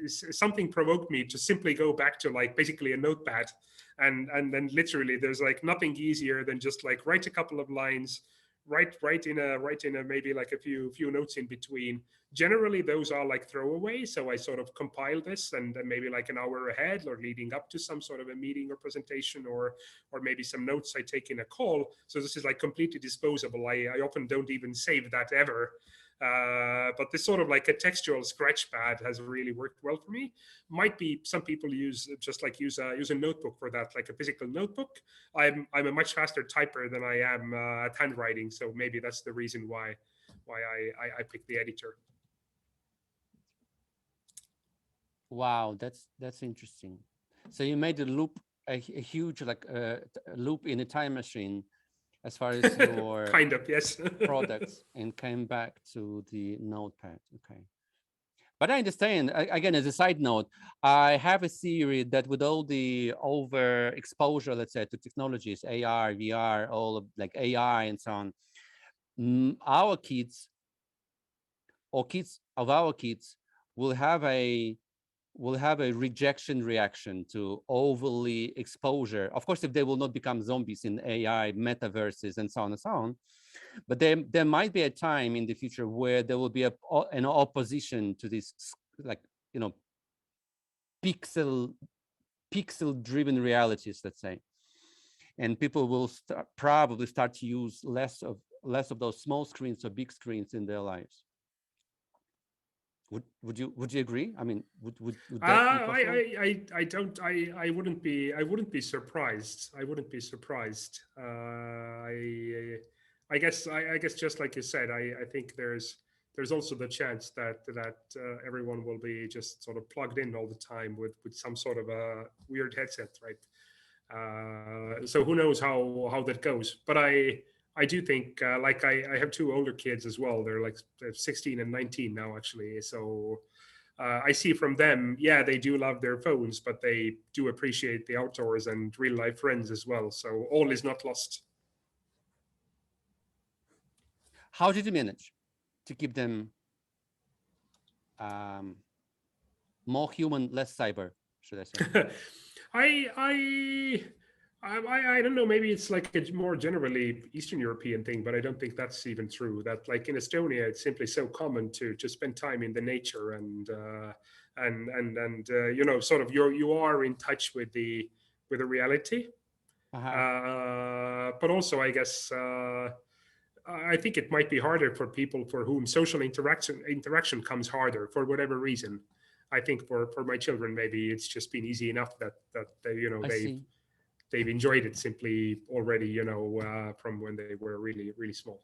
Something provoked me to simply go back to like basically a notepad, and then literally there's like nothing easier than just like write a couple of lines, write in a maybe like a few notes in between. Generally those are like throwaway, so I sort of compile this, and then maybe like an hour ahead or leading up to some sort of a meeting or presentation, or maybe some notes I take in a call. So this is like completely disposable. I often don't even save that ever. But this sort of like a textual scratch pad has really worked well for me. Might be some people use a notebook for that, like a physical notebook. I'm a much faster typer than I am at handwriting, so maybe that's the reason why I picked the editor. Wow, that's interesting. So you made a huge like loop in a time machine as far as your kind of, yes. products, and came back to the notepad. Okay. But I understand, again, as a side note, I have a theory that with all the overexposure, let's say, to technologies, AR, VR, all of like AI and so on, our kids or kids of our kids will have a rejection reaction to overly exposure. Of course, if they will not become zombies in AI, metaverses, and so on and so on. But there might be a time in the future where there will be an opposition to this, like, pixel driven realities, let's say, and people will probably start to use less of those small screens or big screens in their lives. Would you agree? I mean, would that be possible? I wouldn't be surprised. I wouldn't be surprised. I guess just like you said, I think there's also the chance that everyone will be just sort of plugged in all the time with some sort of a weird headset, right? So who knows how that goes? But I do think like I have 2 older kids as well. They're like 16 and 19 now, actually. So I see from them, yeah, they do love their phones, but they do appreciate the outdoors and real life friends as well. So all is not lost. How did you manage to keep them more human, less cyber, should I say? I don't know. Maybe it's like a more generally Eastern European thing, but I don't think that's even true. That like in Estonia, it's simply so common to spend time in the nature, and you know, sort of you are in touch with the reality. But also, I guess I think it might be harder for people for whom social interaction comes harder for whatever reason. I think for my children, maybe it's just been easy enough that they, you know, I see. they've enjoyed it simply already, you know, from when they were really small.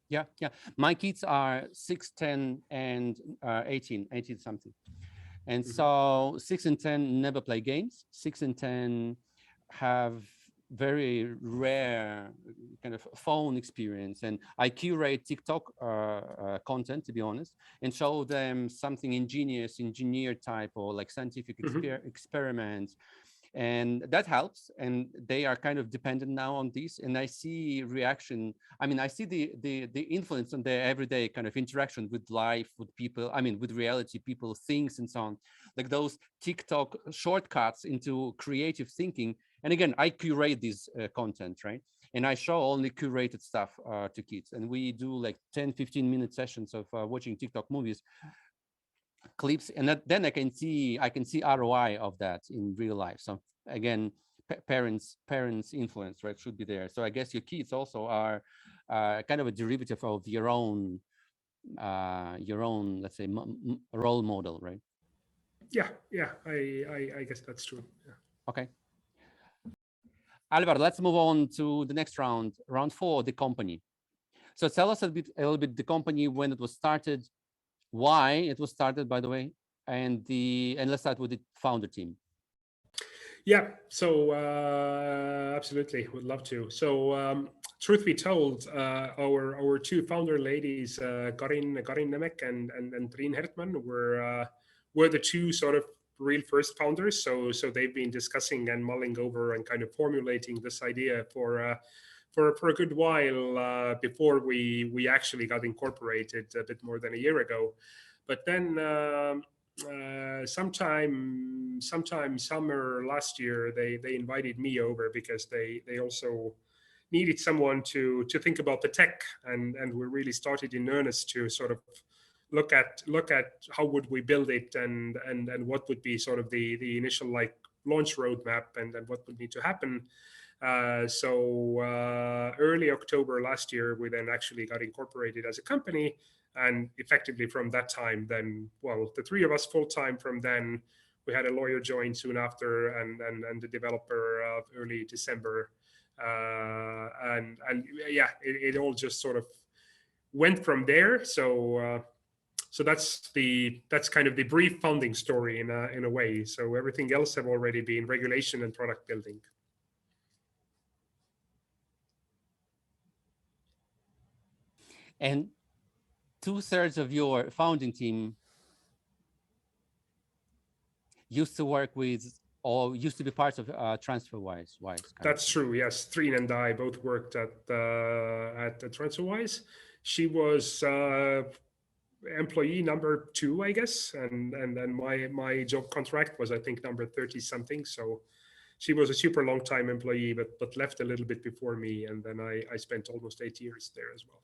Yeah, yeah. My kids are 6, 10, and 18 something. And so 6 and 10 never play games. 6 and 10 have very rare kind of phone experience. And I curate TikTok content, to be honest, and show them something ingenious, engineer type, or like scientific experiments. And that helps, and they are kind of dependent now on this. And I see reaction. I mean, I see the influence on their everyday kind of interaction with life, with people, I mean with reality, people, things, and so on, like those TikTok shortcuts into creative thinking. And again, I curate this content, right? And I show only curated stuff to kids, and we do like 10-15 minute sessions of watching TikTok movies, clips, and then I can see ROI of that in real life. So again, parents influence, right, should be there. So I guess your kids also are kind of a derivative of your own let's say role model, right? Yeah, I guess that's true. Yeah. Okay, Alvar, let's move on to the next round 4, the company. So tell us a little bit the company, when it was started, why it was started, by the way, and let's start with the founder team. Yeah, so absolutely, would love to. So truth be told, our two founder ladies, Karin Nemec and Trine Hertman, were the two sort of real first founders. So they've been discussing and mulling over and kind of formulating this idea for a good while before we actually got incorporated a bit more than a year ago. But then sometime summer last year, they invited me over because they also needed someone to think about the tech, and we really started in earnest to sort of look at how would we build it, and what would be sort of the initial like launch roadmap, and what would need to happen. So early October last year, we then actually got incorporated as a company. And effectively from that time, then, well, the three of us full time from then, we had a lawyer join soon after, and the developer of early December. And yeah, it all just sort of went from there. So that's kind of the brief founding story in a way. So everything else have already been regulation and product building. And 2/3 of your founding team used to work with, or used to be part of TransferWise. That's true. Yes, Trine and I both worked at TransferWise. She was employee number 2, I guess, and then my job contract was, I think, number 30 something. So she was a super long time employee, but left a little bit before me, and then I spent almost 8 years there as well.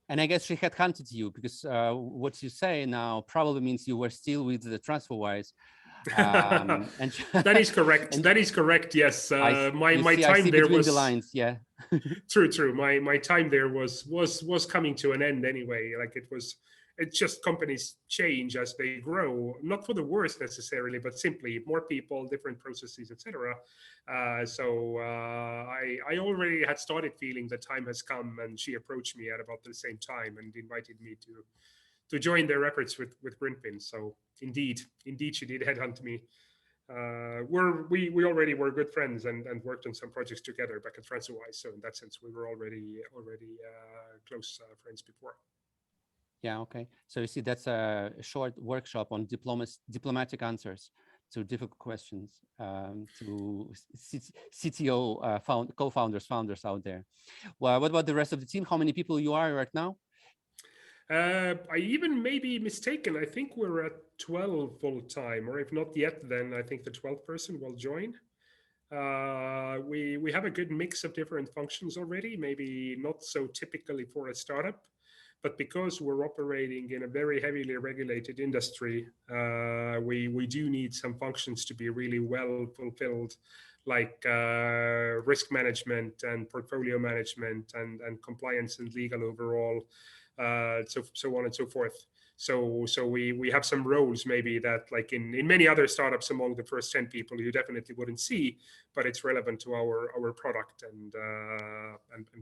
And I guess she had hunted you, because what you say now probably means you were still with the TransferWise. And that is correct. That is correct. Yes, my time there was the lines. Yeah. True. My time there was coming to an end anyway. Like it's just companies change as they grow, not for the worse necessarily, but simply more people, different processes, etc. So I already had started feeling the time has come, and she approached me at about the same time and invited me to join their efforts with Grünfin. So indeed she did headhunt me. We already were good friends and worked on some projects together back at TransferWise. So in that sense, we were already close friends before. Yeah. Okay. So you see, that's a short workshop on diplomatic answers to difficult questions to CTO co-founders, founders out there. Well, what about the rest of the team? How many people you are right now? I even may be mistaken. I think we're at 12 full time, or if not yet, then I think the 12th person will join. We have a good mix of different functions already, maybe not so typically for a startup, But because we're operating in a very heavily regulated industry, we do need some functions to be really well fulfilled, like risk management and portfolio management and compliance and legal overall, so on and so forth. So we have some roles maybe that, like in many other startups, among the first 10 people you definitely wouldn't see, but it's relevant to our product and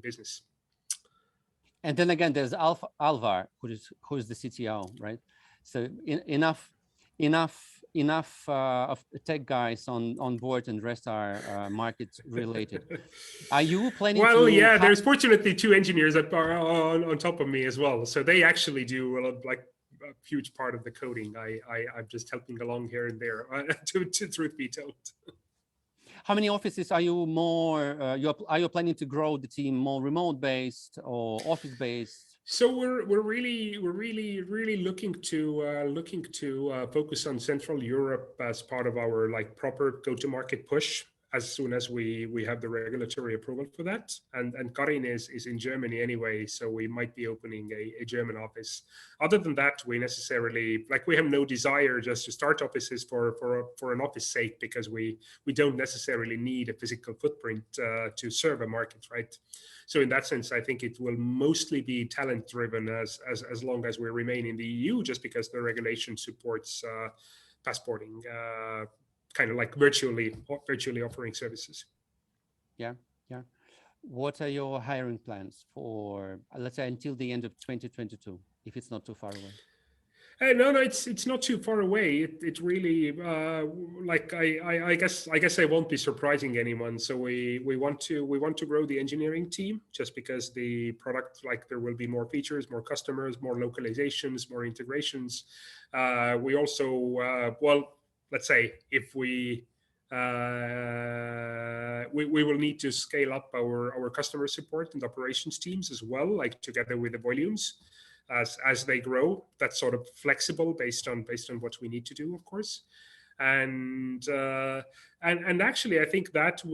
business. And then again, there's Alvar, who is the CTO, right? So enough of tech guys on board, and the rest are market related. Are you planning to? Well, yeah, there's fortunately 2 engineers that are on top of me as well. So they actually do like a huge part of the coding. I'm just helping along here and there, to truth be told. How many offices are you more? Are you planning to grow the team more remote based or office based? So we're really looking to focus on Central Europe as part of our like proper go-to-market push, as soon as we have the regulatory approval for that. And Karin is in Germany anyway, so we might be opening a German office. Other than that, we have no desire just to start offices for an office sake, because we don't necessarily need a physical footprint to serve a market, right? So in that sense, I think it will mostly be talent driven as long as we remain in the EU, just because the regulation supports passporting, kind of like virtually offering services. Yeah. What are your hiring plans for, let's say, until the end of 2022, if it's not too far away? No, it's not too far away. It really I guess I won't be surprising anyone. So we want to grow the engineering team, just because the product, like, there will be more features, more customers, more localizations, more integrations. We also let's say if we will need to scale up our customer support and operations teams as well, like together with the volumes. As they grow, that's sort of flexible based on what we need to do, of course. And actually, I think that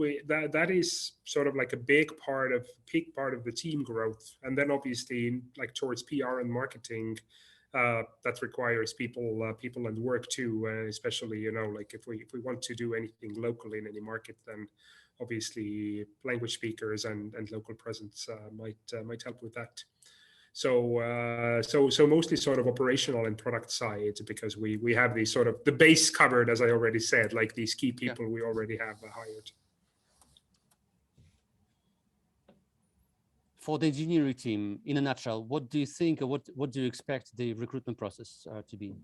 is sort of like a big part of the team growth. And then obviously, like towards PR and marketing, that requires people and work too. Especially, like if we want to do anything locally in any market, then obviously language speakers and local presence might help with that. So mostly sort of operational and product side, because we have these sort of the base covered, as I already said, like these key people we already have hired. For the engineering team, in a nutshell, what do you think, or what do you expect the recruitment process to be?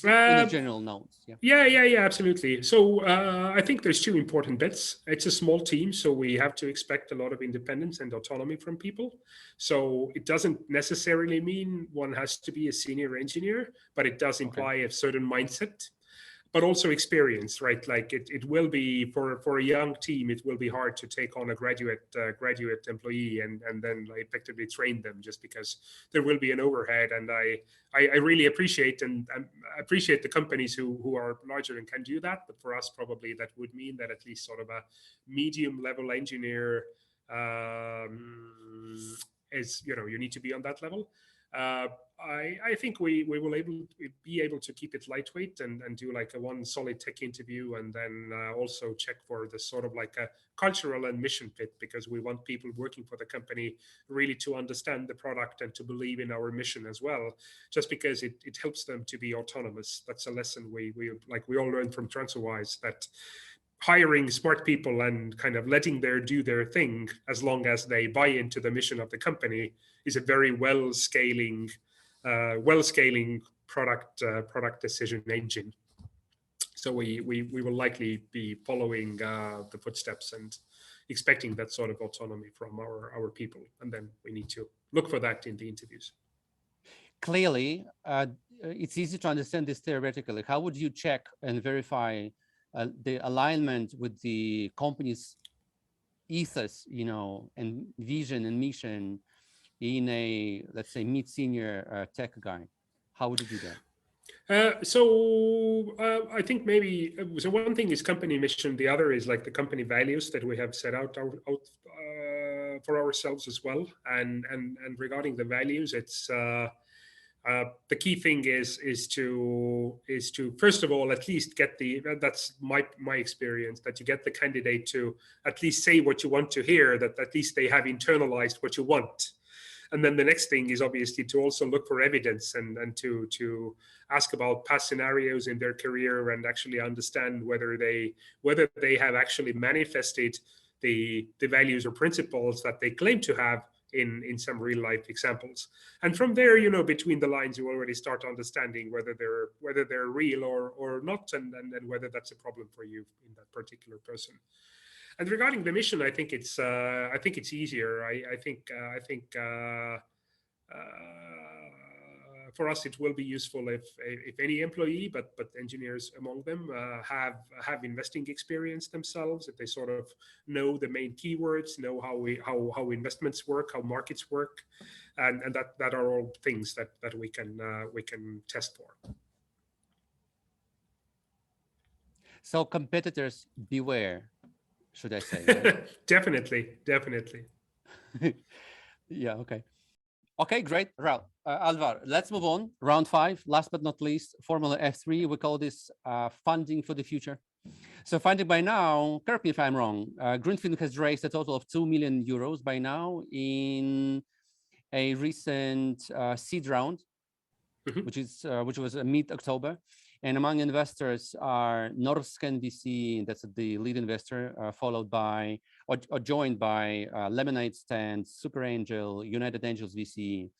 In a general notes. Yeah, absolutely. So I think there's 2 important bits. It's a small team, so we have to expect a lot of independence and autonomy from people. So it doesn't necessarily mean one has to be a senior engineer, but it does imply a certain mindset, but also experience, right? Like it will be for a young team, it will be hard to take on a graduate employee and then effectively train them, just because there will be an overhead. And I really appreciate the companies who are larger and can do that. But for us, probably that would mean that at least sort of a medium level engineer is, you need to be on that level. I think we will be able to keep it lightweight and do like a one solid tech interview, and then also check for the sort of like a cultural and mission fit, because we want people working for the company really to understand the product and to believe in our mission as well, just because it helps them to be autonomous. That's a lesson we all learned from TransferWise, that hiring smart people and kind of letting them do their thing, as long as they buy into the mission of the company, is a very well scaling product decision engine. So we will likely be following the footsteps and expecting that sort of autonomy from our people, and then we need to look for that in the interviews. Clearly, it's easy to understand this theoretically. How would you check and verify the alignment with the company's ethos, and vision and mission in a, let's say, mid-senior tech guy? How would you do that? So I think maybe, so one thing is company mission. The other is like the company values that we have set out for for ourselves as well. And regarding the values, it's the key thing is to first of all at least get that's my experience, that you get the candidate to at least say what you want to hear, that at least they have internalized what you want. And then the next thing is obviously to also look for evidence and to ask about past scenarios in their career and actually understand whether they have actually manifested the values or principles that they claim to have in some real life examples. And from there, you know, between the lines, you already start understanding whether they're real or not, and whether that's a problem for you in that particular person. And regarding the mission, I think it's easier. I think for us, it will be useful if any employee, but engineers among them have investing experience themselves, if they sort of know the main keywords, know how investments work, how markets work, and that are all things that we can test for. So competitors beware, should I say? Right? Definitely. Yeah. Okay. Okay, great, Raul. Alvar, let's move on. Round 5, last but not least, Formula F3. We call this funding for the future. So funding by now, correct me if I'm wrong, Grünfin has raised a total of 2 million euros by now in a recent seed round, which was mid-October. And among investors are Norsken VC, that's the lead investor, followed by or joined by Lemonade Stand, Super Angel, United Angels VC.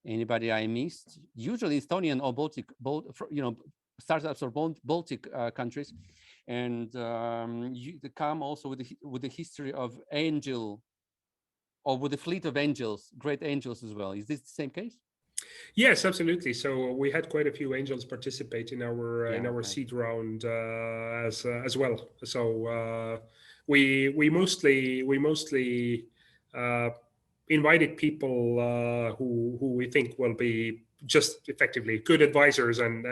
Anybody I missed? Usually Estonian or Baltic, startups or Baltic countries, and they come also with the history of angel, or with the fleet of angels, great angels as well. Is this the same case? Yes, absolutely. So we had quite a few angels participate in our seed round as well. So we mostly invited people who we think will be just effectively good advisors and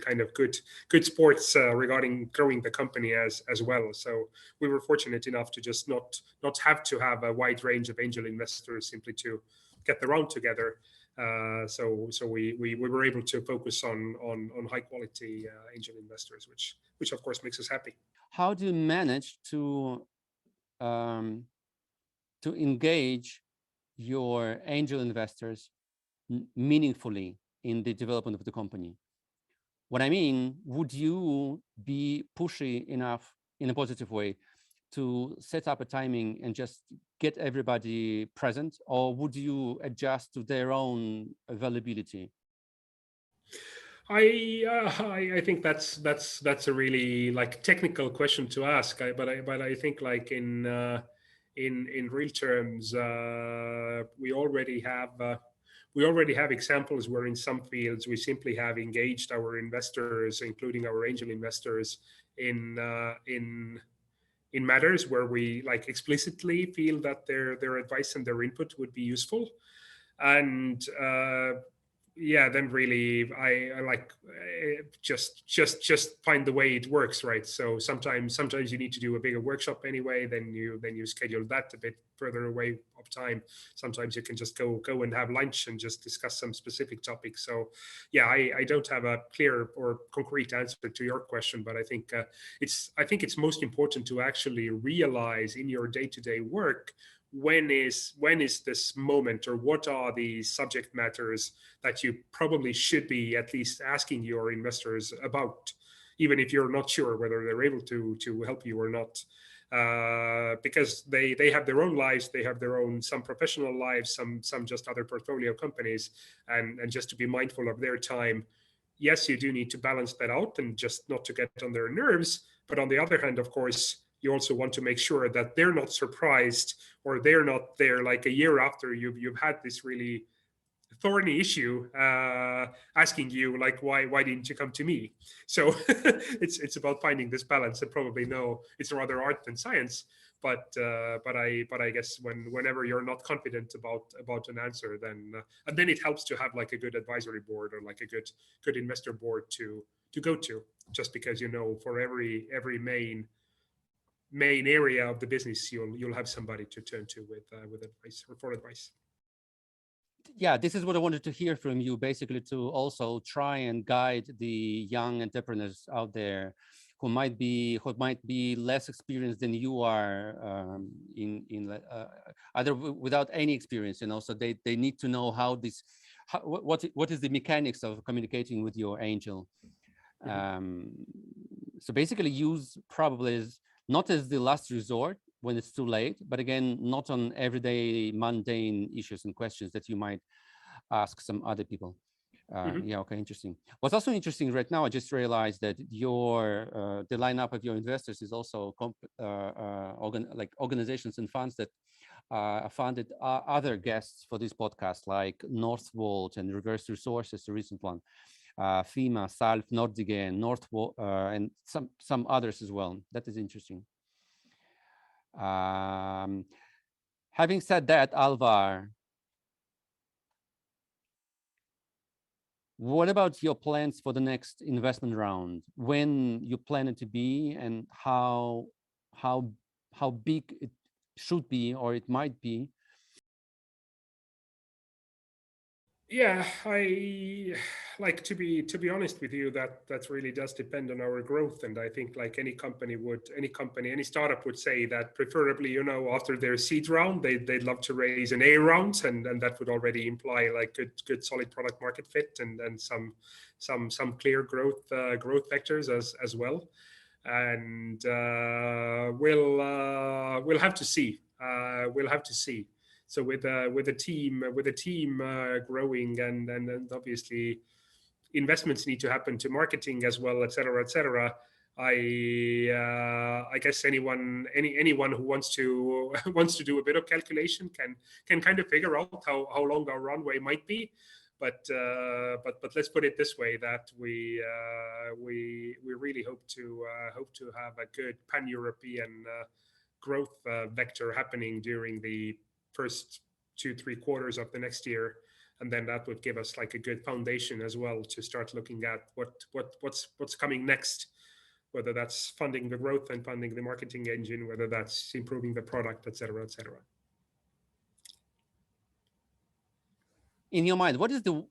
kind of good sports regarding growing the company as well. So we were fortunate enough to just not have to have a wide range of angel investors simply to get the round together. So we were able to focus on high quality angel investors, which of course makes us happy. How do you manage to engage your angel investors meaningfully in the development of the company? What I mean, would you be pushy enough in a positive way to set up a timing and just get everybody present, or would you adjust to their own availability? I think that's a really like technical question to ask. But I think like in real terms, we already have examples where in some fields we simply have engaged our investors, including our angel investors, in matters where we like explicitly feel that their advice and their input would be useful. And yeah, then really I like just find the way it works, right? So sometimes you need to do a bigger workshop anyway, then you schedule that a bit further away of time. Sometimes you can just go and have lunch and just discuss some specific topics. So yeah, I don't have a clear or concrete answer to your question, but I think it's most important to actually realize in your day-to-day work when is this moment, or what are the subject matters that you probably should be at least asking your investors about, even if you're not sure whether they're able to help you or not, because they have their own lives, they have their own, some professional lives, some just other portfolio companies, and just to be mindful of their time. Yes, you do need to balance that out and just not to get on their nerves, but on the other hand, of course, you also want to make sure that they're not surprised, or they're not there like a year after you've had this really thorny issue, asking you like, why didn't you come to me? So it's about finding this balance, and probably it's rather art than science. But I guess whenever you're not confident about an answer, then and then it helps to have like a good advisory board, or like a good investor board to go to, just because for every main main area of the business, you'll have somebody to turn to with advice or for advice. Yeah, this is what I wanted to hear from you, basically, to also try and guide the young entrepreneurs out there who might be less experienced than you are, either without any experience, so they need to know how this, what is the mechanics of communicating with your angel. So basically use probably as not as the last resort when it's too late, but again, not on everyday mundane issues and questions that you might ask some other people. Yeah, okay, interesting. What's also interesting right now, I just realized that the lineup of your investors is also organizations and funds that funded other guests for this podcast, like Northvolt and Reverse Resources, the recent one. FEMA, SALF, Nordigen, Northvolt, and some others as well. That is interesting. Having said that, Alvar, what about your plans for the next investment round? When you plan it to be, and how big it should be or it might be? Yeah, I like to be honest with you, that really does depend on our growth. And I think like any startup would say that preferably, after their seed round, they'd love to raise an A round, and that would already imply like good solid product market fit and some clear growth vectors as well. And we'll have to see. We'll have to see. So with a team growing, and obviously investments need to happen to marketing as well, et cetera. I guess anyone who wants to do a bit of calculation can kind of figure out how long our runway might be. But let's put it this way, that we really hope to have a good pan-European growth vector happening during the first 2-3 quarters of the next year, and then that would give us like a good foundation as well to start looking at what's coming next, whether that's funding the growth and funding the marketing engine, whether that's improving the product, et cetera. In your mind, what is the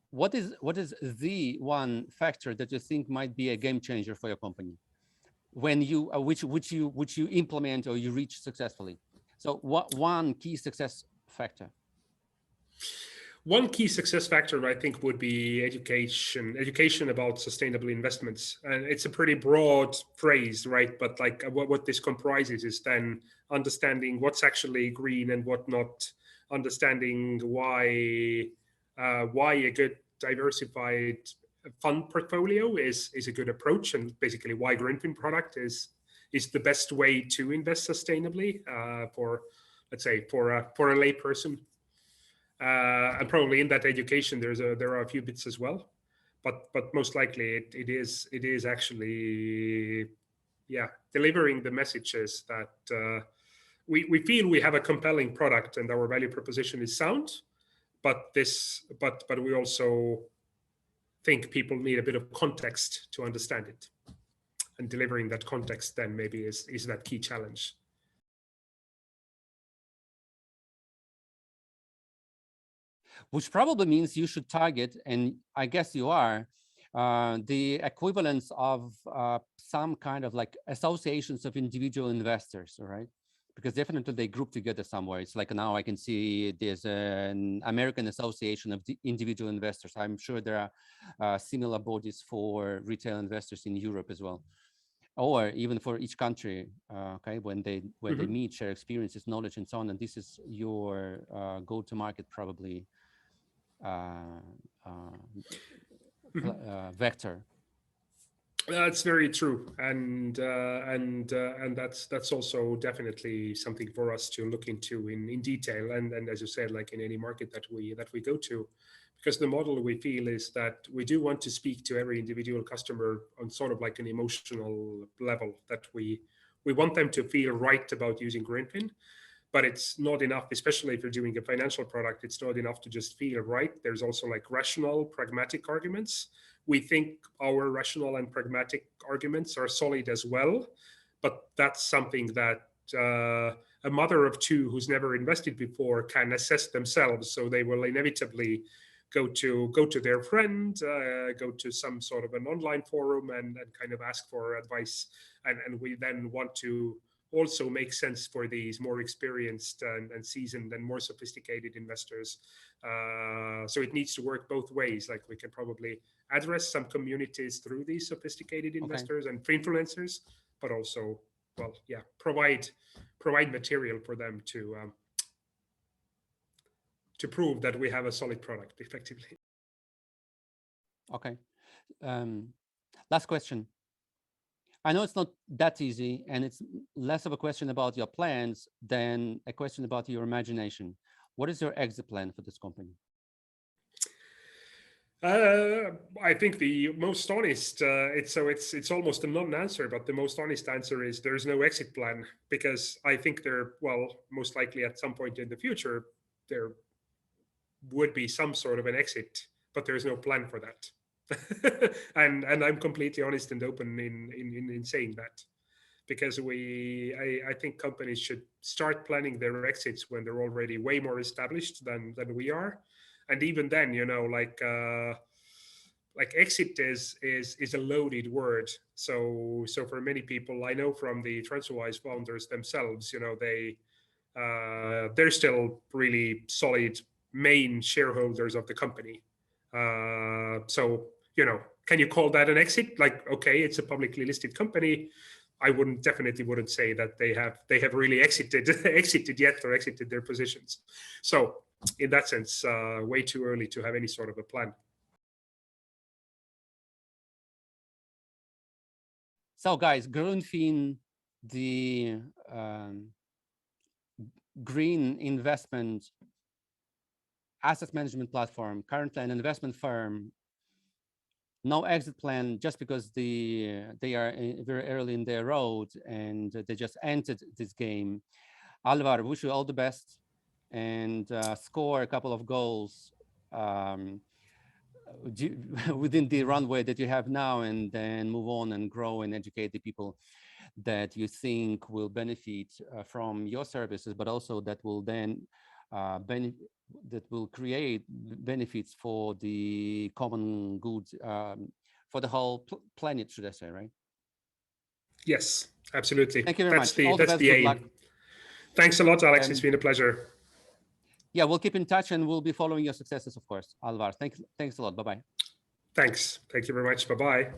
one factor that you think might be a game changer for your company when you which you implement or you reach successfully? So what one key success factor? One key success factor, I think, would be education about sustainable investments. And it's a pretty broad phrase, right? But like what this comprises is then understanding what's actually green and what not, understanding why a good diversified fund portfolio is a good approach, and basically why Grünfin product is the best way to invest sustainably for, let's say, for a layperson. And probably in that education, there are a few bits as well, but most likely it is actually, yeah, delivering the messages that we feel we have a compelling product and our value proposition is sound, but we also think people need a bit of context to understand it, and delivering that context then maybe is that key challenge. Which probably means you should target, and I guess you are, the equivalence of some kind of like associations of individual investors, right? Because definitely they group together somewhere. It's like now I can see there's an American Association of individual investors. I'm sure there are similar bodies for retail investors in Europe as well, or even for each country. Okay, when they meet, share experiences, knowledge, and so on. And this is your go-to-market probably vector. That's very true, and that's also definitely something for us to look into in detail. And as you said, like in any market that we go to, because the model we feel is that we do want to speak to every individual customer on sort of like an emotional level, that we want them to feel right about using Grünfin. But it's not enough, especially if you're doing a financial product, it's not enough to just feel right. There's also like rational, pragmatic arguments. We think our rational and pragmatic arguments are solid as well, but that's something that a mother of two who's never invested before can assess themselves. So they will inevitably go to their friend, go to some sort of an online forum and kind of ask for advice. And we then want to also make sense for these more experienced and seasoned and more sophisticated investors. So it needs to work both ways. Like we can probably address some communities through these sophisticated investors and influencers, but also, well, yeah, provide material for them to prove that we have a solid product effectively. Okay. Last question. I know it's not that easy, and it's less of a question about your plans than a question about your imagination. What is your exit plan for this company? I think the most honest, it's almost a non-answer, but the most honest answer is there's no exit plan, because I think most likely at some point in the future, there would be some sort of an exit, but there's no plan for that. and I'm completely honest and open in saying that, because I think companies should start planning their exits when they're already way more established than we are. And even then, like exit is a loaded word. So for many people, I know from the TransferWise founders themselves, they're still really solid main shareholders of the company. So, can you call that an exit? Like, okay, it's a publicly listed company. I definitely wouldn't say that they have really exited yet or exited their positions. So in that sense, way too early to have any sort of a plan. So guys, Grünfin, the green investment asset management platform, currently an investment firm, no exit plan just because they are very early in their road and they just entered this game. Alvar, wish you all the best and score a couple of goals within the runway that you have now, and then move on and grow and educate the people that you think will benefit from your services, but also that will then that will create benefits for the common good, for the whole planet, should I say, right? Yes, absolutely. Thank you very much. That's the aim. Luck. Thanks a lot, Alex. It's been a pleasure. Yeah, we'll keep in touch and we'll be following your successes, of course. Alvar, thanks a lot. Bye-bye. Thanks. Thank you very much. Bye-bye.